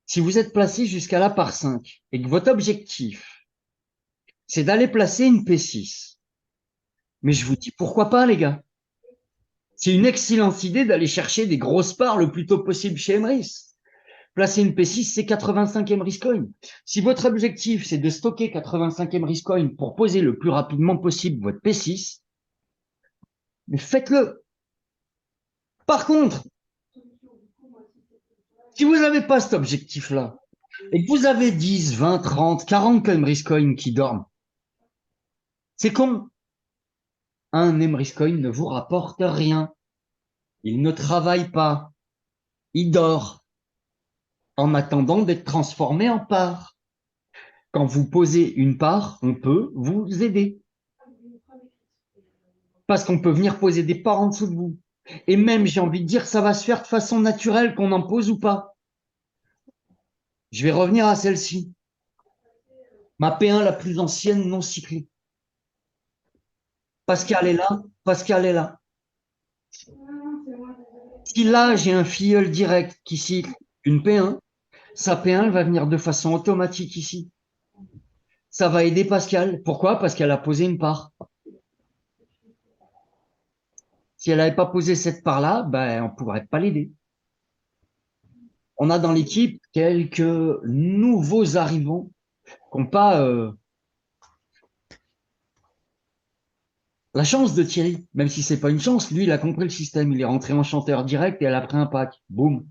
Si vous êtes placé jusqu'à la part 5 et que votre objectif, c'est d'aller placer une P6, mais je vous dis pourquoi pas, les gars. C'est une excellente idée d'aller chercher des grosses parts le plus tôt possible chez Emrys. Placer une P6, c'est 85 Emrys Coin. Si votre objectif, c'est de stocker 85 Emrys Coin pour poser le plus rapidement possible votre P6, mais faites-le. Par contre, si vous n'avez pas cet objectif-là, et que vous avez 10, 20, 30, 40 Emrys Coin qui dorment, c'est con. Un Emrys Coin ne vous rapporte rien. Il ne travaille pas. Il dort en attendant d'être transformé en part. Quand vous posez une part, on peut vous aider. Parce qu'on peut venir poser des parts en dessous de vous. Et même, j'ai envie de dire, ça va se faire de façon naturelle, qu'on en pose ou pas. Je vais revenir à celle-ci. Ma P1 la plus ancienne non cyclée. Pascal est là, Pascal est là. Si là, j'ai un filleul direct qui cycle une P1, sa P1 elle va venir de façon automatique ici. Ça va aider Pascal. Pourquoi? Parce qu'elle a posé une part. Si elle n'avait pas posé cette part-là, ben, on ne pourrait pas l'aider. On a dans l'équipe quelques nouveaux arrivants qui n'ont pas la chance de Thierry, même si c'est pas une chance. Lui, il a compris le système. Il est rentré en chanteur direct et elle a pris un pack. Boum.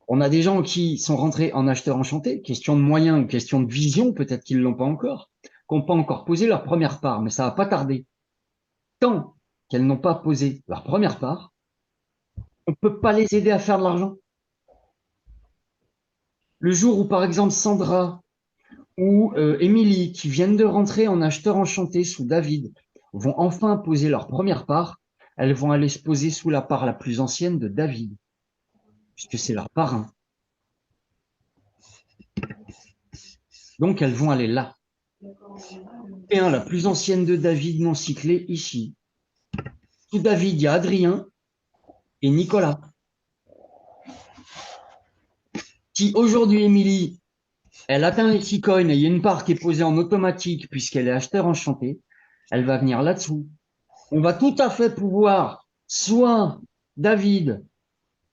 On a des gens qui sont rentrés en acheteur enchanté, question de moyens ou question de vision, peut-être qu'ils l'ont pas encore, qui n'ont pas encore posé leur première part, mais ça va pas tarder. Tant qu'elles n'ont pas posé leur première part, on ne peut pas les aider à faire de l'argent. Le jour où, par exemple, Sandra ou Émilie, qui viennent de rentrer en acheteur enchanté sous David, vont enfin poser leur première part, elles vont aller se poser sous la part la plus ancienne de David, puisque c'est leur parrain. Donc, elles vont aller là. P1, la plus ancienne de David non cyclée, ici. Sous David, il y a Adrien et Nicolas. Si aujourd'hui, Émilie, elle atteint les 6 coins et il y a une part qui est posée en automatique puisqu'elle est acheteur enchanté, elle va venir là-dessous. On va tout à fait pouvoir, soit David,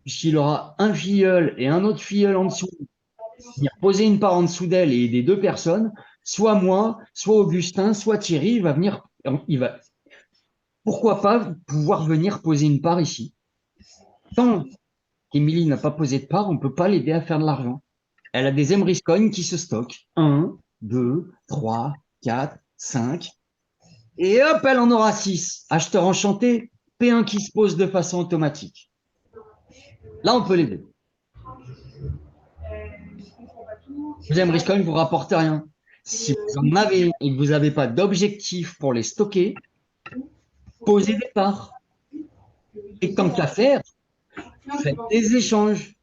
puisqu'il aura un filleul et un autre filleul en dessous, venir poser une part en dessous d'elle et aider deux personnes, soit moi, soit Augustin, soit Thierry, il va venir, pourquoi pas pouvoir venir poser une part ici. Tant qu'Emilie n'a pas posé de part, on ne peut pas l'aider à faire de l'argent. Elle a des Emrys Coin qui se stockent. 1, 2, 3, 4, 5. Et hop, elle en aura 6. Acheteur enchanté, P1 qui se pose de façon automatique. Là, on peut l'aider. Les Emrys Coin ne vous rapportent rien. Si vous en avez et que vous n'avez pas d'objectif pour les stocker, posez des parts. Et tant qu'à faire, faites des échanges.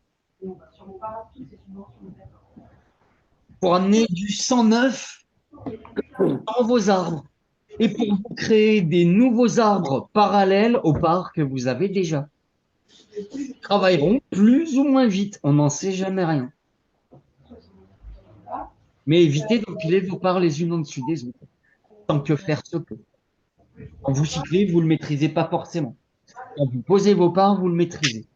Pour amener du 109 dans vos arbres. Et pour vous créer des nouveaux arbres parallèles aux parts que vous avez déjà. Ils travailleront plus ou moins vite, on n'en sait jamais rien. Mais évitez d'empiler vos parts les unes en dessus des autres, tant que faire se peut. Quand vous cyclez, vous ne le maîtrisez pas forcément. Quand vous posez vos parts, vous le maîtrisez.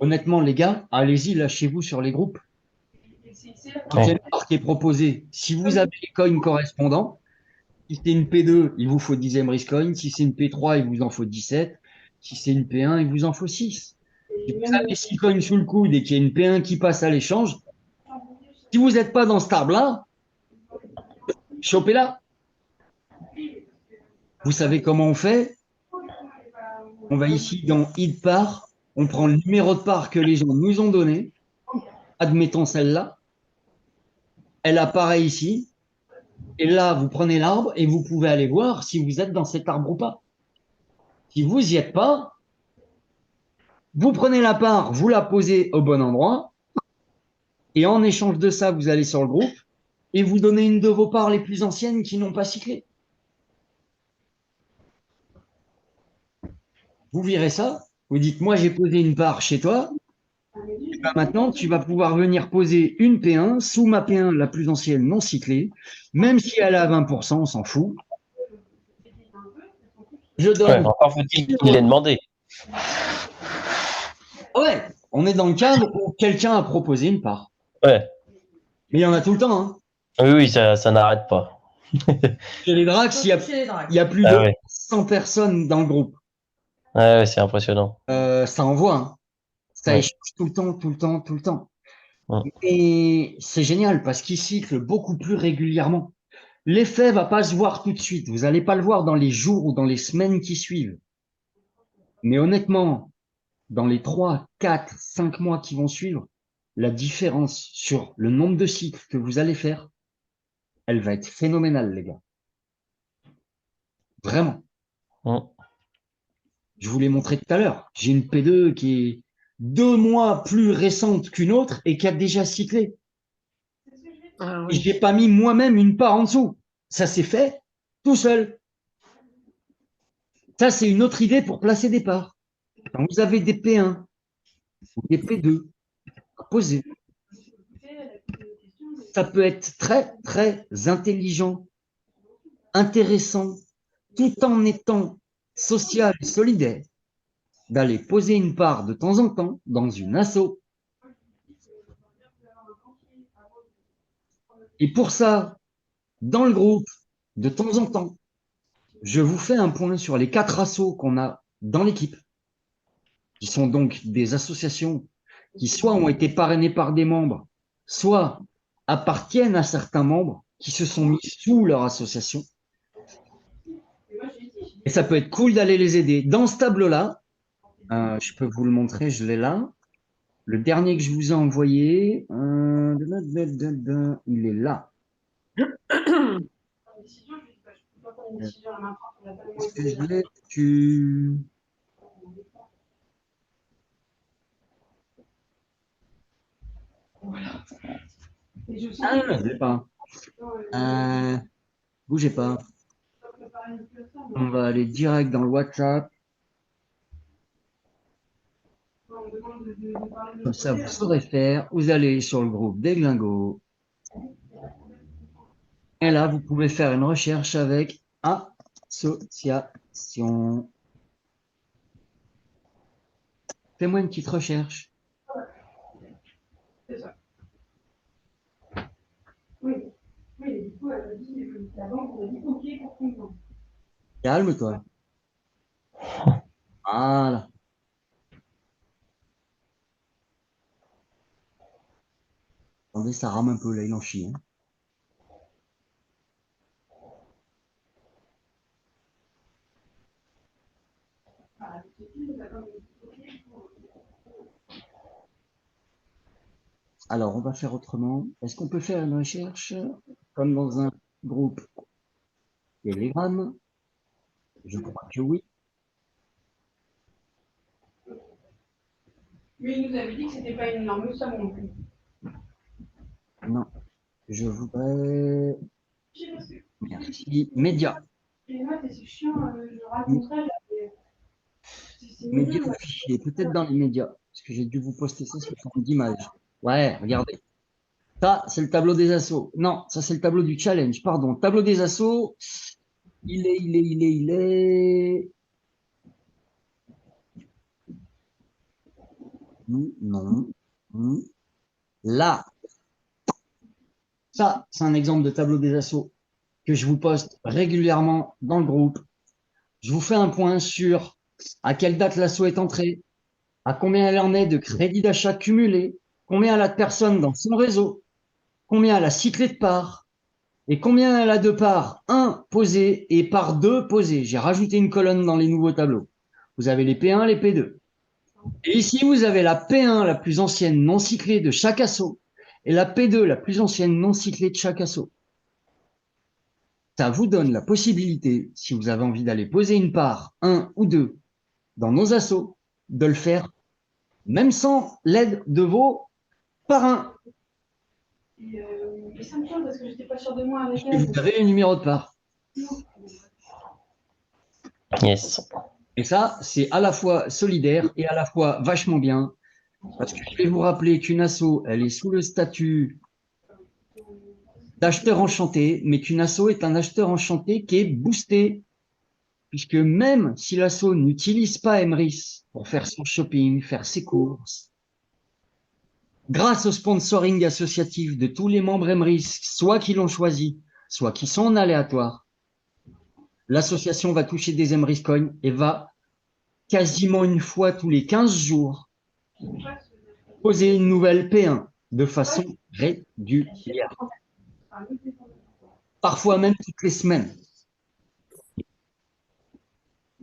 Honnêtement, les gars, allez-y, lâchez-vous sur les groupes. Quand il y a une part qui est proposée, si vous avez les coins correspondants, si c'est une P2, il vous faut 10e risk coin. Si c'est une P3, il vous en faut 17. Si c'est une P1, il vous en faut 6. Si vous avez 6 coins sous le coude et qu'il y a une P1 qui passe à l'échange, si vous n'êtes pas dans ce arbre-là, chopez-la. Vous savez comment on fait? On va ici dans Id part, on prend le numéro de part que les gens nous ont donné, admettons celle-là, elle apparaît ici, et là, vous prenez l'arbre et vous pouvez aller voir si vous êtes dans cet arbre ou pas. Si vous n'y êtes pas, vous prenez la part, vous la posez au bon endroit, et en échange de ça, vous allez sur le groupe et vous donnez une de vos parts les plus anciennes qui n'ont pas cyclé. Vous virez ça, vous dites, moi j'ai posé une part chez toi, et ben maintenant tu vas pouvoir venir poser une P1 sous ma P1 la plus ancienne non cyclée, même si elle est à 20%, on s'en fout. Je Ouais, donne. encore faut-il qu'il l'ait demandé. Ouais, on est dans le cadre où quelqu'un a proposé une part. Ouais. Mais il y en a tout le temps. Hein. Oui, oui, ça n'arrête pas. Chez les Drax, il y a plus Ah de ouais. 100 personnes dans le groupe. Ouais, ouais, c'est impressionnant. Ça envoie. Hein. Ça Ouais. échange tout le temps, tout le temps, tout le temps. Ouais. Et c'est génial parce qu'ils cyclent beaucoup plus régulièrement. L'effet va pas se voir tout de suite. Vous n'allez pas le voir dans les jours ou dans les semaines qui suivent. Mais honnêtement, dans les 3, 4, 5 mois qui vont suivre, la différence sur le nombre de cycles que vous allez faire, elle va être phénoménale, les gars. Vraiment. Ouais. Je vous l'ai montré tout à l'heure. J'ai une P2 qui est 2 mois plus récente qu'une autre et qui a déjà cyclé. Ah Et oui. j'ai pas mis moi-même une part en dessous. Ça s'est fait tout seul. Ça, c'est une autre idée pour placer des parts. Quand vous avez des P1 ou des P2 à poser, ça peut être très, très intelligent, intéressant, tout en étant social et solidaire, d'aller poser une part de temps en temps dans une asso. Et pour ça, dans le groupe, de temps en temps, je vous fais un point sur les 4 assos qu'on a dans l'équipe, qui sont donc des associations qui soit ont été parrainées par des membres, soit appartiennent à certains membres qui se sont mis sous leur association. Et ça peut être cool d'aller les aider. Dans ce tableau-là, je peux vous le montrer, je l'ai là. Le dernier que je vous ai envoyé, il est là. Est-ce que je l'ai tu... Ah, je l'ai pas. Bougez pas. On va aller direct dans le WhatsApp. Comme ça, vous saurez faire. Vous allez sur le groupe des Glingos. Et là, vous pouvez faire une recherche avec association. Fais-moi une petite recherche. C'est ça. Oui, oui, et du coup, elle a dit, la banque a dit OK pour comprendre. Calme-toi. Voilà. Attendez, ça rame un peu là, il en chie. Hein. Alors, on va faire autrement. Est-ce qu'on peut faire une recherche comme dans un groupe Telegram? Je crois que oui. Mais il nous avait dit que c'était pas une énorme somme non plus. Non. Je voudrais. Merci. Média. Les notes, et c'est chiant, je raconterai. Là, Média ou fichier. Peut-être dans les médias. Parce que j'ai dû vous poster ça sous forme d'image. Ouais, regardez. Ça, c'est le tableau des assos. Non, ça, c'est le tableau du challenge. Pardon. Tableau des assos. Il est. non, là. Ça, c'est un exemple de tableau des assos que je vous poste régulièrement dans le groupe. Je vous fais un point sur à quelle date l'asso est entrée, à combien elle en est de crédit d'achat cumulé, combien elle a de personnes dans son réseau, combien elle a cyclé de parts et combien elle a de parts 1 posées et par 2 posées. J'ai rajouté une colonne dans les nouveaux tableaux. Vous avez les P1, les P2. Et ici, vous avez la P1, la plus ancienne non cyclée de chaque asso, et la P2, la plus ancienne non cyclée de chaque asso. Ça vous donne la possibilité, si vous avez envie d'aller poser une part 1 ou 2 dans nos assos, de le faire même sans l'aide de vos parrains. Et ça me parle parce que j'étais pas sûre de moi avec Et elle. vous avez le numéro de part. Yes. Et ça, c'est à la fois solidaire et à la fois vachement bien. Parce que je vais vous rappeler qu'une asso, elle est sous le statut d'acheteur enchanté, mais qu'une asso est un acheteur enchanté qui est boosté. Puisque même si l'asso n'utilise pas Emrys pour faire son shopping, faire ses courses, grâce au sponsoring associatif de tous les membres Emrys, soit qui l'ont choisi, soit qui sont en aléatoire, l'association va toucher des Emrys Coins et va quasiment une fois tous les 15 jours poser une nouvelle P1 de façon régulière. Parfois même toutes les semaines.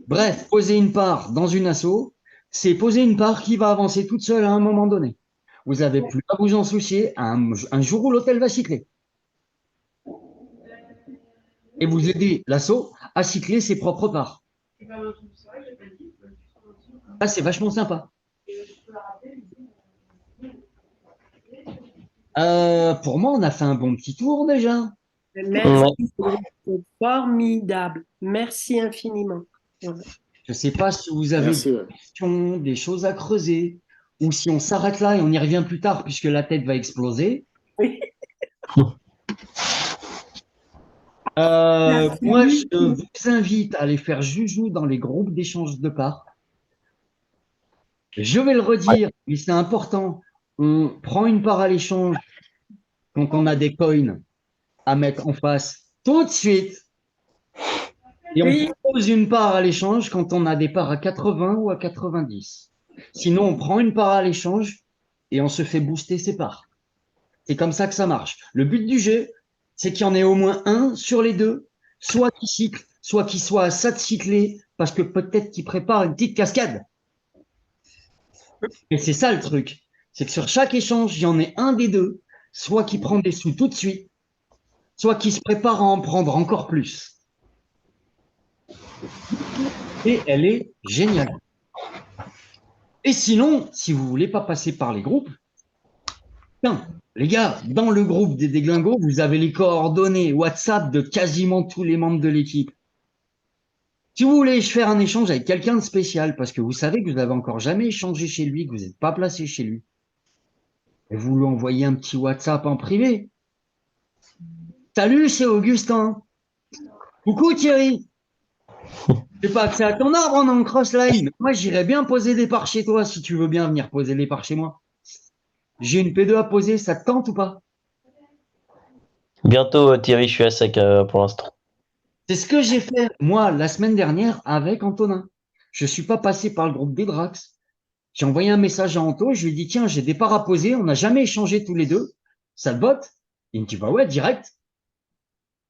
Bref, poser une part dans une asso, c'est poser une part qui va avancer toute seule à un moment donné. Vous n'avez plus à vous en soucier un jour où l'hôtel va cycler. Et vous aidez l'asso à cycler ses propres parts. Là, c'est vachement sympa. Pour moi, on a fait un bon petit tour déjà. Merci, c'est formidable. Merci infiniment. Je ne sais pas si vous avez Merci, des ouais. questions, des choses à creuser, ou si on s'arrête là et on y revient plus tard puisque la tête va exploser. Oui. Moi, je vous invite à aller faire joujou dans les groupes d'échange de parts. Je vais le redire, mais c'est important. On prend une part à l'échange quand on a des coins à mettre en face tout de suite. Et on Oui. propose une part à l'échange quand on a des parts à 80 ou à 90. Sinon, on prend une part à l'échange et on se fait booster ses parts. C'est comme ça que ça marche. Le but du jeu, c'est qu'il y en ait au moins un sur les deux, soit qui cycle, soit qui soit à ça de cycler, parce que peut-être qu'il prépare une petite cascade. Et c'est ça le truc. C'est que sur chaque échange, il y en ait un des deux, soit qui prend des sous tout de suite, soit qui se prépare à en prendre encore plus. Et elle est géniale. Et sinon, si vous voulez pas passer par les groupes, tiens, les gars, dans le groupe des déglingos, vous avez les coordonnées WhatsApp de quasiment tous les membres de l'équipe. Si vous voulez faire un échange avec quelqu'un de spécial, parce que vous savez que vous n'avez encore jamais échangé chez lui, que vous n'êtes pas placé chez lui, et vous lui envoyez un petit WhatsApp en privé. Salut, c'est Augustin. Coucou Thierry. J'ai pas accès à ton arbre, on est en crossline. Moi, j'irais bien poser des parts chez toi si tu veux bien venir poser des parts chez moi. J'ai une P2 à poser, ça te tente ou pas? Bientôt, Thierry, je suis à sec pour l'instant. C'est ce que j'ai fait, moi, la semaine dernière avec Antonin. Je ne suis pas passé par le groupe des Drax. J'ai envoyé un message à Anto, je lui ai dit, tiens, j'ai des parts à poser, on n'a jamais échangé tous les deux. Ça te botte? Il me dit, bah ouais, direct.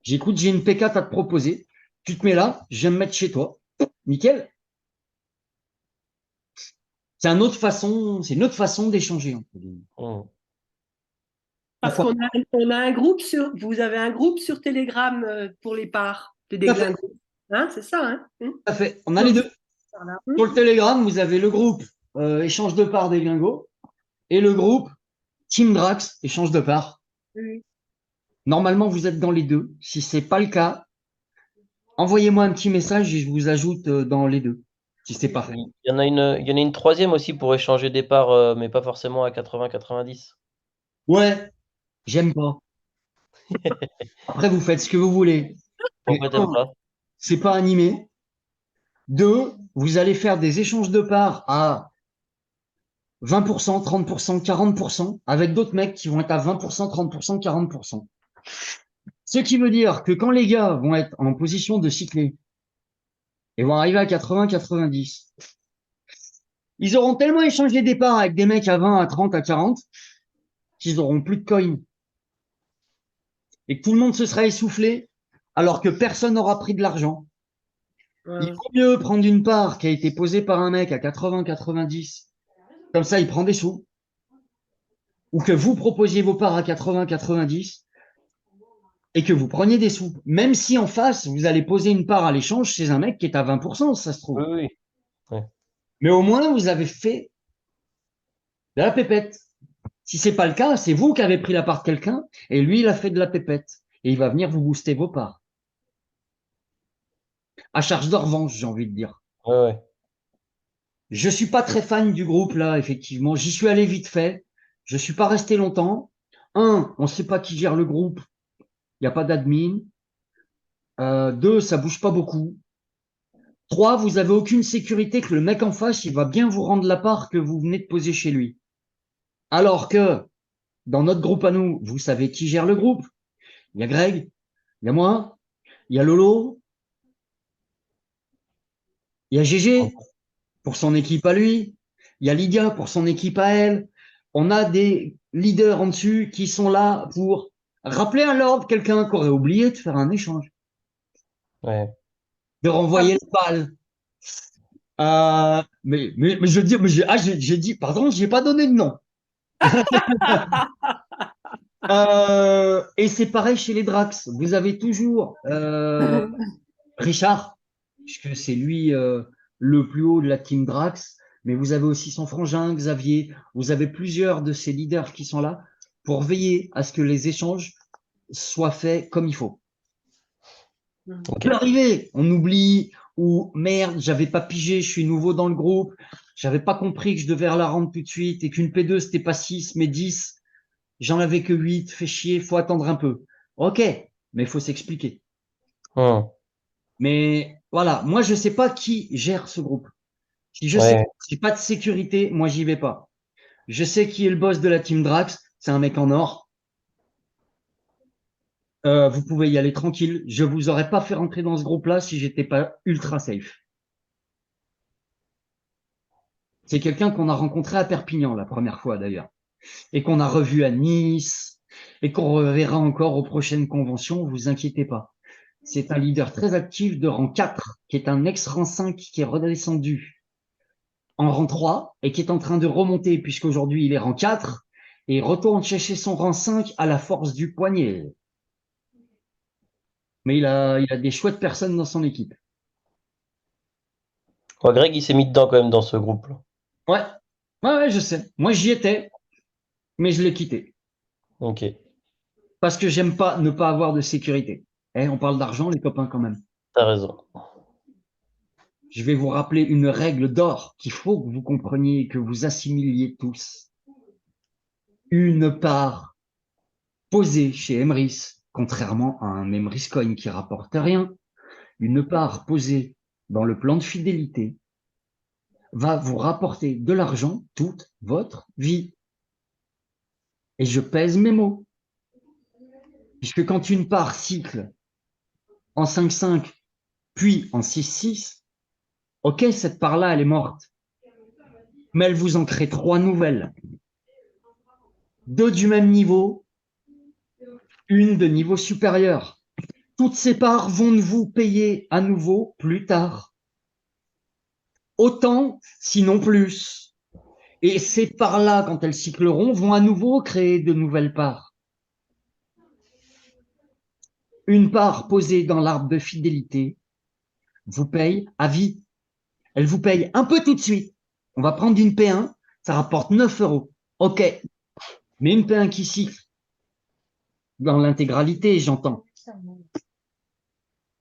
J'écoute, j'ai une P4 à te proposer. Tu te mets là, je viens me mettre chez toi. Nickel. C'est une autre façon d'échanger. Parce qu'on a un groupe vous avez un groupe sur Telegram pour les parts de déglingos. Hein, c'est ça, hein? Tout à fait. On a les deux. Voilà. Sur le Telegram, vous avez le groupe échange de parts des glingos et le groupe Team Drax échange de parts. Oui. Normalement, vous êtes dans les deux. Si ce n'est pas le cas, envoyez-moi un petit message et je vous ajoute dans les deux. Si c'est pas fait. Il y en a une troisième aussi pour échanger des parts, mais pas forcément à 80-90. Ouais, j'aime pas. Après, vous faites ce que vous voulez. Pourquoi t'aimes pas? C'est pas animé. 2, vous allez faire des échanges de parts à 20%, 30%, 40%, avec d'autres mecs qui vont être à 20%, 30%, 40%. Ce qui veut dire que quand les gars vont être en position de cycler et vont arriver à 80, 90, ils auront tellement échangé des parts avec des mecs à 20, à 30, à 40, qu'ils auront plus de coins. Et que tout le monde se sera essoufflé, alors que personne n'aura pris de l'argent. Il vaut mieux prendre une part qui a été posée par un mec à 80, 90, comme ça il prend des sous, ou que vous proposiez vos parts à 80, 90, et que vous preniez des sous. Même si en face, vous allez poser une part à l'échange chez un mec qui est à 20%, ça se trouve. Oui, oui. Mais au moins, vous avez fait de la pépette. Si c'est pas le cas, c'est vous qui avez pris la part de quelqu'un, et lui, il a fait de la pépette. Et il va venir vous booster vos parts. À charge de revanche, j'ai envie de dire. Ouais, ouais. Je suis pas très fan du groupe, là, effectivement. J'y suis allé vite fait. Je suis pas resté longtemps. On ne sait pas qui gère le groupe. Il n'y a pas d'admin. 2, ça bouge pas beaucoup. 3, vous avez aucune sécurité que le mec en face, il va bien vous rendre la part que vous venez de poser chez lui. Alors que, dans notre groupe à nous, vous savez qui gère le groupe. Il y a Greg, il y a moi, il y a Lolo, il y a GG pour son équipe à lui, il y a Lydia pour son équipe à elle. On a des leaders en dessus qui sont là pour rappeler à l'ordre quelqu'un qui aurait oublié de faire un échange, Ouais. de renvoyer le balle. Mais je dis, j'ai dit, pardon, j'ai pas donné de nom. Et c'est pareil chez les Drax. Vous avez toujours Richard, puisque c'est lui le plus haut de la team Drax, mais vous avez aussi son frangin, Xavier. Vous avez plusieurs de ces leaders qui sont là pour veiller à ce que les échanges soient faits comme il faut. Ok. Peut arriver, on oublie, ou merde, j'avais pas pigé, je suis nouveau dans le groupe, j'avais pas compris que je devais la rendre tout de suite et qu'une P2 c'était pas 6 mais 10. J'en avais que 8, fait chier, faut attendre un peu. Ok, mais il faut s'expliquer. Mais voilà, moi je sais pas qui gère ce groupe. Si je sais Ouais. que j'ai pas de sécurité, moi j'y vais pas. Je sais qui est le boss de la team Drax, c'est un mec en or. Vous pouvez y aller tranquille. Je vous aurais pas fait rentrer dans ce groupe-là si j'étais pas ultra safe. C'est quelqu'un qu'on a rencontré à Perpignan la première fois d'ailleurs, et qu'on a revu à Nice, et qu'on reverra encore aux prochaines conventions, vous inquiétez pas. C'est un leader très actif de rang 4, qui est un ex-rang 5 qui est redescendu en rang 3 et qui est en train de remonter puisqu'aujourd'hui il est rang 4 et retourne chercher son rang 5 à la force du poignet. Mais il a des chouettes personnes dans son équipe. Ouais, Greg, il s'est mis dedans quand même dans ce groupe-là. Ouais, je sais. Moi, j'y étais, mais je l'ai quitté. Ok. Parce que j'aime pas ne pas avoir de sécurité. On parle d'argent, les copains, quand même. T'as raison. Je vais vous rappeler une règle d'or qu'il faut que vous compreniez et que vous assimiliez tous. Une part posée chez Emrys, contrairement à un Emrys Coin qui rapporte rien, une part posée dans le plan de fidélité va vous rapporter de l'argent toute votre vie. Et je pèse mes mots. Puisque quand une part cycle en 5-5, puis en 6-6, ok, cette part-là, elle est morte. Mais elle vous en crée 3 nouvelles. 2 du même niveau, une de niveau supérieur. Toutes ces parts vont vous payer à nouveau plus tard. Autant, sinon plus. Et ces parts-là, quand elles cycleront, vont à nouveau créer de nouvelles parts. Une part posée dans l'arbre de fidélité vous paye à vie. Elle vous paye un peu tout de suite. On va prendre une P1, ça rapporte 9 euros. Ok, mais une P1 qui cycle dans l'intégralité, j'entends.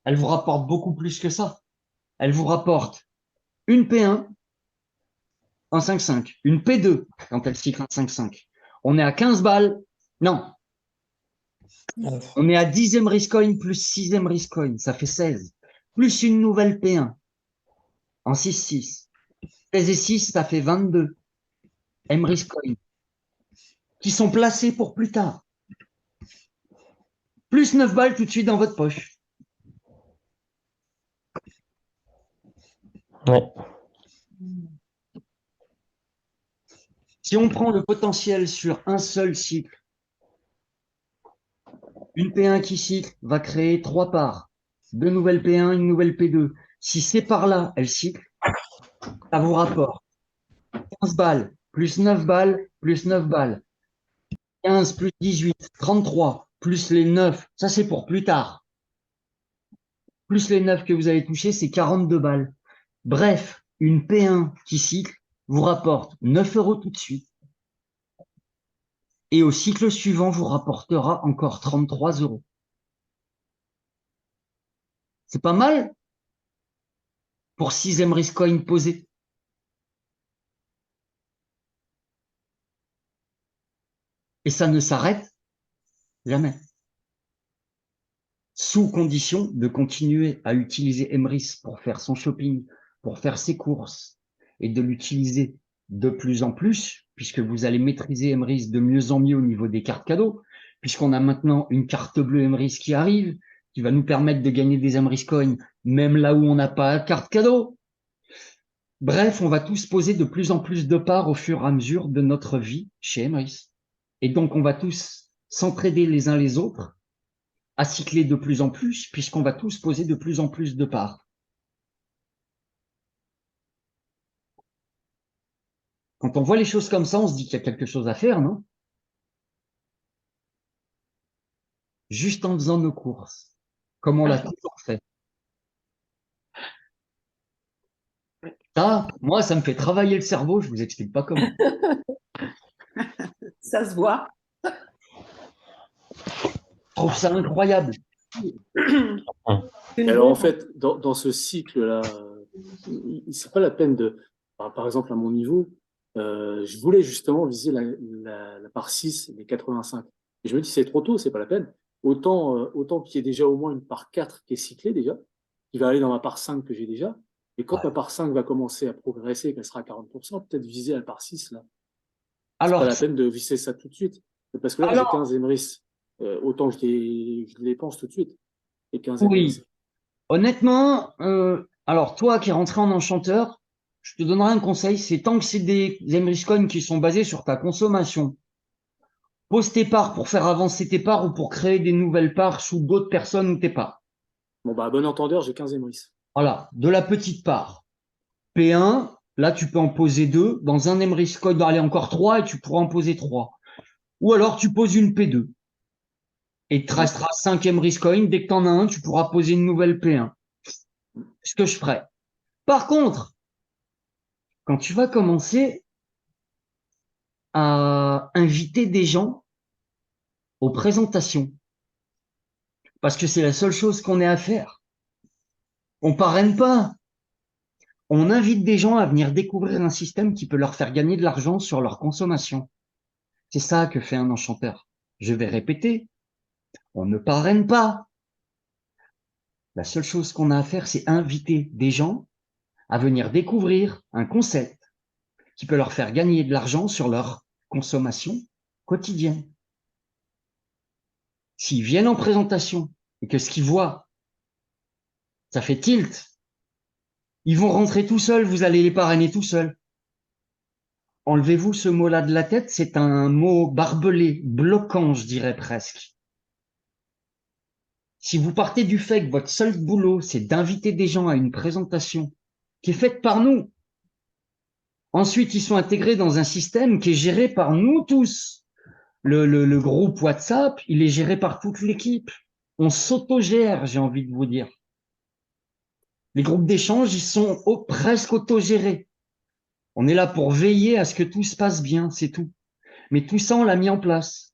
Elle vous rapporte beaucoup plus que ça. Elle vous rapporte une P1 en 5-5, une P2 quand elle cycle en 5-5. On est à 15 balles. Non. On est à 10e Riscoin plus 6e Riscoin. Ça fait 16. Plus une nouvelle P1 en 6-6. 16 et 6, ça fait 22. Emrys Coin, qui sont placés pour plus tard. Plus 9 balles tout de suite dans votre poche. Ouais. Si on prend le potentiel sur un seul cycle, une P1 qui cycle va créer 3 parts. 2 nouvelles P1, une nouvelle P2. Si c'est par là, elle cycle, ça vous rapporte 15 balles, plus 9 balles, plus 9 balles. 15 plus 18, 33, plus les 9, ça c'est pour plus tard. Plus les 9 que vous avez touchés, c'est 42 balles. Bref, une P1 qui cycle vous rapporte 9 € tout de suite. Et au cycle suivant, vous rapportera encore 33 €. C'est pas mal pour 6 Emrys Coin posés. Et ça ne s'arrête jamais. Sous condition de continuer à utiliser Emrys pour faire son shopping, pour faire ses courses, et de l'utiliser de plus en plus, puisque vous allez maîtriser Emrys de mieux en mieux au niveau des cartes cadeaux, puisqu'on a maintenant une carte bleue Emrys qui arrive, qui va nous permettre de gagner des Emrys Coins, même là où on n'a pas de carte cadeau. Bref, on va tous poser de plus en plus de parts au fur et à mesure de notre vie chez Emrys. Et donc, on va tous s'entraider les uns les autres, à cycler de plus en plus, puisqu'on va tous poser de plus en plus de parts. Quand on voit les choses comme ça, on se dit qu'il y a quelque chose à faire, non? Juste en faisant nos courses, comme on l'a toujours fait. Ça, moi, ça me fait travailler le cerveau, je vous explique pas comment. Ça se voit. Je trouve ça incroyable. Alors en fait, dans ce cycle-là, c'est pas la peine de, par exemple à mon niveau, je voulais justement viser la part 6, les 85. Et je me dis c'est trop tôt, c'est pas la peine. Autant qu'il y ait déjà au moins une part 4 qui est cyclée déjà, qui va aller dans ma part 5 que j'ai déjà. Et quand ma part 5 va commencer à progresser, qu'elle sera à 40%, peut-être viser la part 6 là. C'est Alors, pas la peine de viser ça tout de suite. Parce que là, j'ai 15 Emrys. Autant je les dépense tout de suite. Et 15 Emrys. oui, honnêtement, alors toi qui es rentré en enchanteur, je te donnerai un conseil, c'est tant que c'est des Emrys Coins qui sont basés sur ta consommation, pose tes parts pour faire avancer tes parts ou pour créer des nouvelles parts sous d'autres personnes ou tes parts. Bon, bah, à bon entendeur, j'ai 15 Emrys. Voilà, de la petite part. P1, là, tu peux en poser 2. Dans un Emrys Coin, aller encore 3 et tu pourras en poser 3. Ou alors, tu poses une P2. Et il te restera 5 Emrys Coin. Dès que tu en as un, tu pourras poser une nouvelle P1. Ce que je ferai. Par contre, quand tu vas commencer à inviter des gens aux présentations, parce que c'est la seule chose qu'on ait à faire, on parraine pas. On invite des gens à venir découvrir un système qui peut leur faire gagner de l'argent sur leur consommation. C'est ça que fait un enchanteur. Je vais répéter. On ne parraine pas. La seule chose qu'on a à faire, c'est inviter des gens à venir découvrir un concept qui peut leur faire gagner de l'argent sur leur consommation quotidienne. S'ils viennent en présentation et que ce qu'ils voient, ça fait tilt, ils vont rentrer tout seuls, vous allez les parrainer tout seuls. Enlevez-vous ce mot-là de la tête, c'est un mot barbelé, bloquant, je dirais presque. Si vous partez du fait que votre seul boulot, c'est d'inviter des gens à une présentation qui est faite par nous, ensuite ils sont intégrés dans un système qui est géré par nous tous. Le groupe WhatsApp, il est géré par toute l'équipe. On s'autogère, j'ai envie de vous dire. Les groupes d'échange, ils sont presque autogérés. On est là pour veiller à ce que tout se passe bien, c'est tout. Mais tout ça, on l'a mis en place.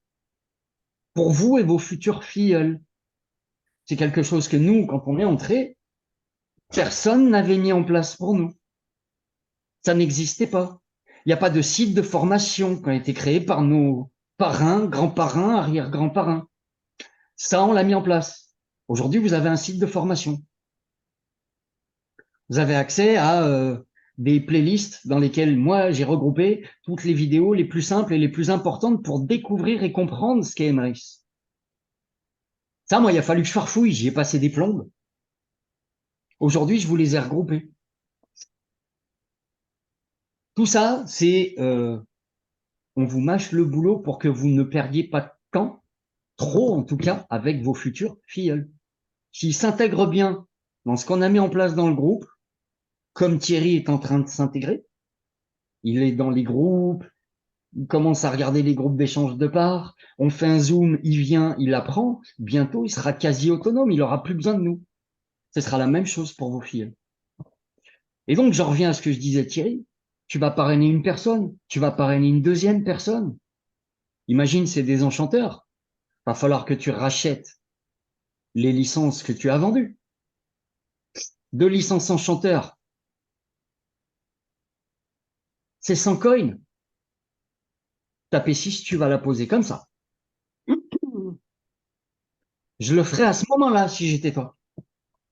Pour vous et vos futurs filleuls. C'est quelque chose que nous, quand on est entré, personne n'avait mis en place pour nous. Ça n'existait pas. Il n'y a pas de site de formation qui a été créé par nos parrains, grands-parrains, arrière-grands-parrains. Ça, on l'a mis en place. Aujourd'hui, vous avez un site de formation. Vous avez accès à des playlists dans lesquelles moi, j'ai regroupé toutes les vidéos les plus simples et les plus importantes pour découvrir et comprendre ce qu'est Emrys. Ça, moi, il a fallu que je farfouille, j'y ai passé des plombes. Aujourd'hui, je vous les ai regroupés. Tout ça, c'est on vous mâche le boulot pour que vous ne perdiez pas de temps, trop en tout cas, avec vos futurs filleuls. S'ils s'intègrent bien dans ce qu'on a mis en place dans le groupe, comme Thierry est en train de s'intégrer, il est dans les groupes, il commence à regarder les groupes d'échange de parts, on fait un zoom, il vient, il apprend, bientôt il sera quasi autonome, il aura plus besoin de nous. Ce sera la même chose pour vos filles. Et donc, j'en reviens à ce que je disais, Thierry, tu vas parrainer une personne, tu vas parrainer une deuxième personne. Imagine, c'est des enchanteurs. Va falloir que tu rachètes les licences que tu as vendues. 2 licences enchanteurs, c'est 100 coins. Ta P6, tu vas la poser comme ça. Je le ferai à ce moment-là si j'étais toi.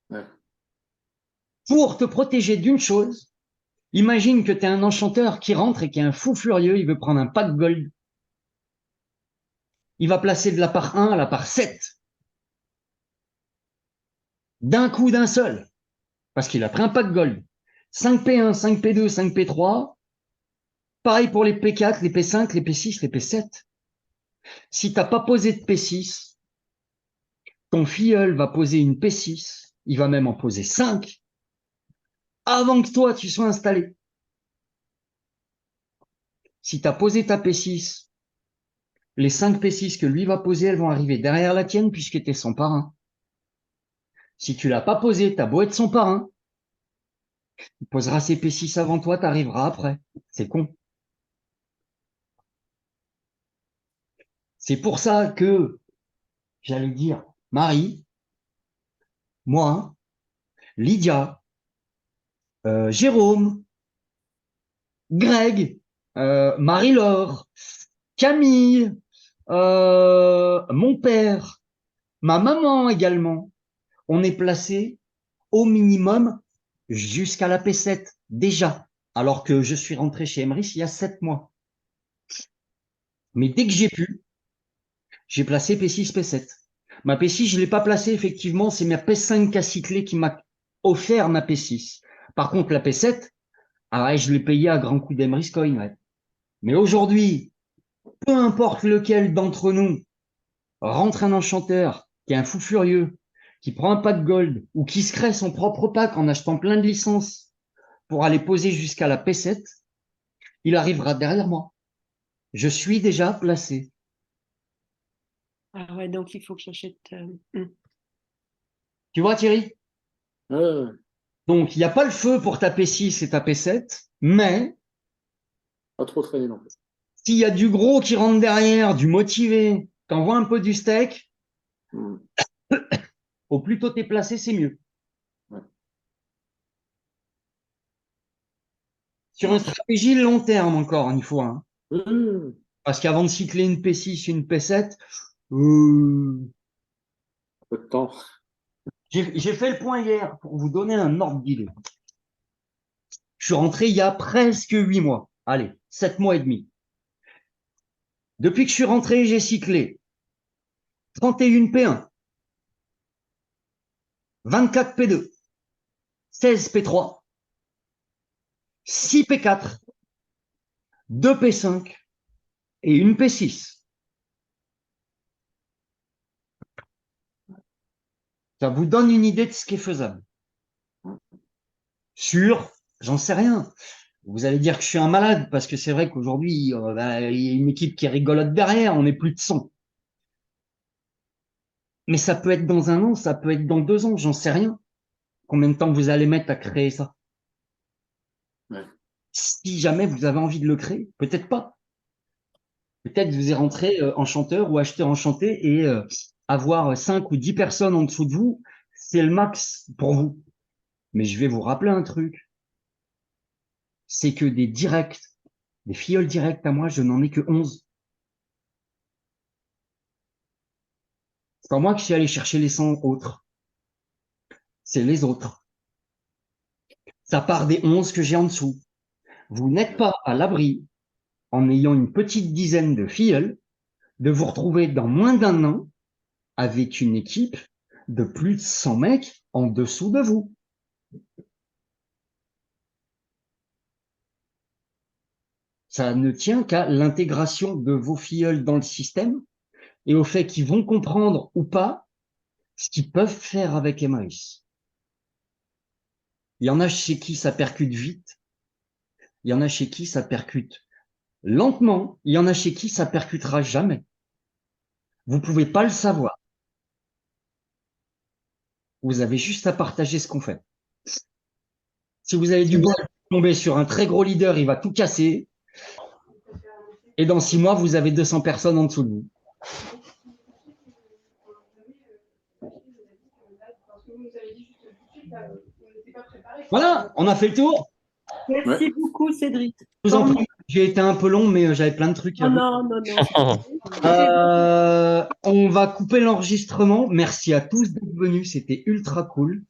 Ouais. Pour te protéger d'une chose, imagine que tu es un enchanteur qui rentre et qui est un fou furieux, il veut prendre un pack gold. Il va placer de la part 1 à la part 7. D'un coup, d'un seul. Parce qu'il a pris un pack gold. 5P1, 5P2, 5P3. Pareil pour les P4, les P5, les P6, les P7. Si tu n'as pas posé de P6, ton filleul va poser une P6. Il va même en poser 5 avant que toi, tu sois installé. Si tu as posé ta P6, les 5 P6 que lui va poser, elles vont arriver derrière la tienne puisque tu es son parrain. Si tu l'as pas posé, t'as beau être son parrain, il posera ses P6 avant toi, t'arriveras après. C'est con. C'est pour ça que, j'allais dire, Marie, moi, Lydia, Jérôme, Greg, Marie-Laure, Camille, mon père, ma maman également, on est placé au minimum jusqu'à la P7 déjà, alors que je suis rentré chez Emrys il y a 7 mois. Mais dès que j'ai pu, j'ai placé P6, P7. Ma P6, je ne l'ai pas placée, effectivement, c'est ma P5 qui a cyclé qui m'a offert ma P6. Par contre, la P7, ah ouais, je l'ai payée à grand coup d'Emrys Coin. Ouais. Mais aujourd'hui, peu importe lequel d'entre nous rentre un enchanteur qui est un fou furieux, qui prend un pack gold ou qui se crée son propre pack en achetant plein de licences pour aller poser jusqu'à la P7, il arrivera derrière moi. Je suis déjà placé. Ah ouais, donc il faut que j'achète. Tu vois, Thierry? Ouais. Donc, il n'y a pas le feu pour ta P6 et ta P7, mais Pas trop traîner non plus. s'il y a du gros qui rentre derrière, du motivé, t'envoies un peu du steak, Mm. au plus tôt t'es placé, c'est mieux. Ouais. Sur une stratégie long terme encore, il faut. Hein. Mm. Parce qu'avant de cycler une P6, une P7, Peu de temps. j'ai fait le point hier pour vous donner un ordre d'idée. Je suis rentré il y a presque 8 mois. Allez, 7 mois et demi. Depuis que je suis rentré, j'ai cyclé 31 P1, 24 P2, 16 P3, 6 P4, 2 P5 et une P6. Ça vous donne une idée de ce qui est faisable. Sur, j'en sais rien. Vous allez dire que je suis un malade parce que c'est vrai qu'aujourd'hui, il y a une équipe qui rigolote derrière, on n'est plus de 100. Mais ça peut être dans 1 an, ça peut être dans 2 ans, j'en sais rien. Combien de temps vous allez mettre à créer ça? Ouais. Si jamais vous avez envie de le créer, peut-être pas. Peut-être vous êtes rentré enchanteur ou acheteur enchanté et avoir 5 ou 10 personnes en dessous de vous, c'est le max pour vous. Mais je vais vous rappeler un truc. C'est que des directs, des filleuls directs à moi, je n'en ai que 11. C'est pas moi que je suis allé chercher les 100 autres. C'est les autres. Ça part des 11 que j'ai en dessous. Vous n'êtes pas à l'abri, en ayant une petite dizaine de filleuls, de vous retrouver dans moins d'un an avec une équipe de plus de 100 mecs en dessous de vous. Ça ne tient qu'à l'intégration de vos filleuls dans le système et au fait qu'ils vont comprendre ou pas ce qu'ils peuvent faire avec Emmaüs. Il y en a chez qui ça percute vite, il y en a chez qui ça percute lentement, il y en a chez qui ça percutera jamais. Vous pouvez pas le savoir. Vous avez juste à partager ce qu'on fait. Si vous avez du bol, tomber sur un très gros leader, il va tout casser. Et dans 6 mois, vous avez 200 personnes en dessous de vous. Voilà, on a fait le tour. Merci beaucoup, Cédric. Je vous en prie, j'ai été un peu long, mais j'avais plein de trucs à Oh vous. non, non, non. On va couper l'enregistrement. Merci à tous d'être venus, c'était ultra cool.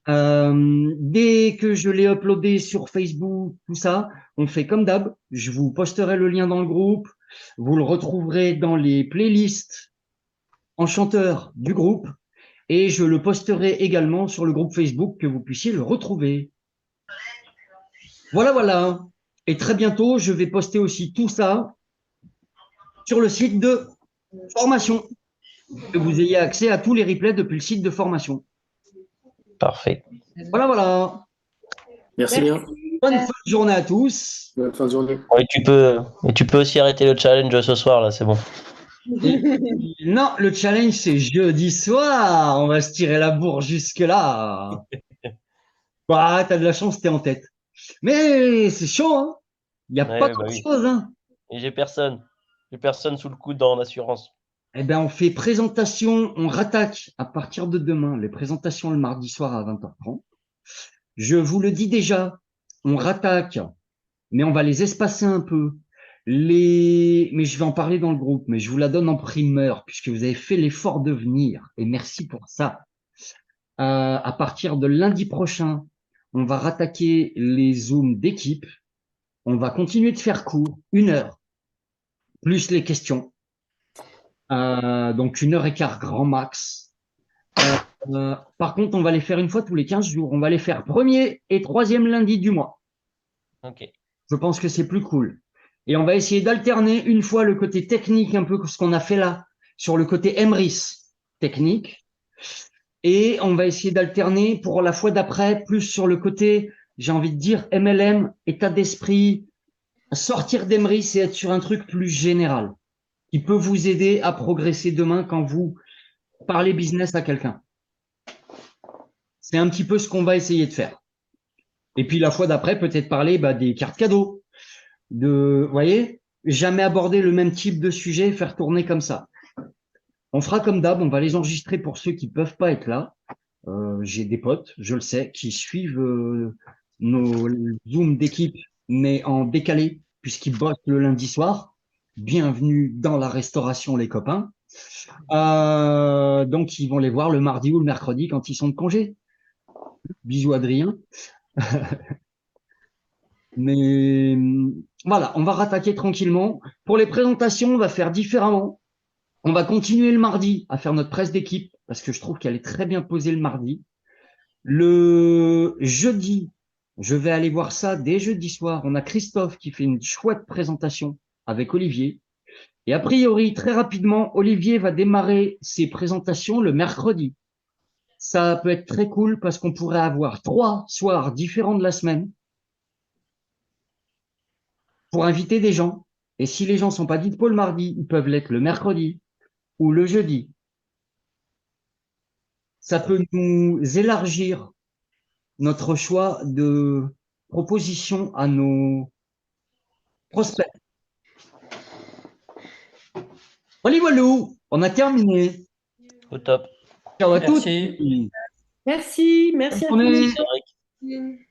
Dès que je l'ai uploadé sur Facebook, tout ça, on fait comme d'hab. Je vous posterai le lien dans le groupe. Vous le retrouverez dans les playlists enchanteurs du groupe. Et je le posterai également sur le groupe Facebook que vous puissiez le retrouver. Voilà, voilà. Et très bientôt, je vais poster aussi tout ça sur le site de formation. Que vous ayez accès à tous les replays depuis le site de formation. Parfait. Voilà, voilà. Merci bien. Bonne fin de journée à tous. Bonne fin de journée. Bon, et tu peux aussi arrêter le challenge ce soir, là, c'est bon. Non, le challenge, c'est jeudi soir. On va se tirer la bourre jusque-là. Bah, t'as de la chance, t'es en tête. Mais c'est chaud, hein. Il n'y a Ouais, pas ouais, bah oui. grand-chose, hein. Et j'ai personne. J'ai personne sous le coude en assurance. Eh ben, on fait présentation, on rattaque à partir de demain, les présentations le mardi soir à 20h30. Je vous le dis déjà, on rattaque, mais on va les espacer un peu. Mais je vais en parler dans le groupe, mais je vous la donne en primeur, puisque vous avez fait l'effort de venir, et merci pour ça. À partir de lundi prochain, on va rattaquer les Zooms d'équipe. On va continuer de faire court, 1 heure, plus les questions. Donc 1h15 grand max. Par contre, on va les faire une fois tous les 15 jours. On va les faire premier et troisième lundi du mois. Ok. Je pense que c'est plus cool. Et on va essayer d'alterner une fois le côté technique, un peu ce qu'on a fait là, sur le côté MRIS technique. Et on va essayer d'alterner pour la fois d'après, plus sur le côté, j'ai envie de dire, MLM, état d'esprit, sortir d'MRIS et être sur un truc plus général, qui peut vous aider à progresser demain quand vous parlez business à quelqu'un. C'est un petit peu ce qu'on va essayer de faire. Et puis la fois d'après, peut-être parler des cartes cadeaux. Vous voyez, jamais aborder le même type de sujet, faire tourner comme ça. On fera comme d'hab, on va les enregistrer pour ceux qui peuvent pas être là. J'ai des potes, je le sais, qui suivent nos Zooms d'équipe, mais en décalé, puisqu'ils bossent le lundi soir. Bienvenue dans la restauration, les copains. Donc, ils vont les voir le mardi ou le mercredi quand ils sont de congé. Bisous, Adrien. Mais voilà, on va rattaquer tranquillement. Pour les présentations, on va faire différemment. On va continuer le mardi à faire notre presse d'équipe, parce que je trouve qu'elle est très bien posée le mardi. Le jeudi, je vais aller voir ça dès jeudi soir. On a Christophe qui fait une chouette présentation avec Olivier. Et a priori, très rapidement, Olivier va démarrer ses présentations le mercredi. Ça peut être très cool parce qu'on pourrait avoir 3 soirs différents de la semaine pour inviter des gens. Et si les gens sont pas dispo le mardi, ils peuvent l'être le mercredi ou le jeudi. Ça peut nous élargir notre choix de proposition à nos prospects. Voilà, voilà, on a terminé. Au top. Ciao à tous. Merci, merci à Bonne journée. tous.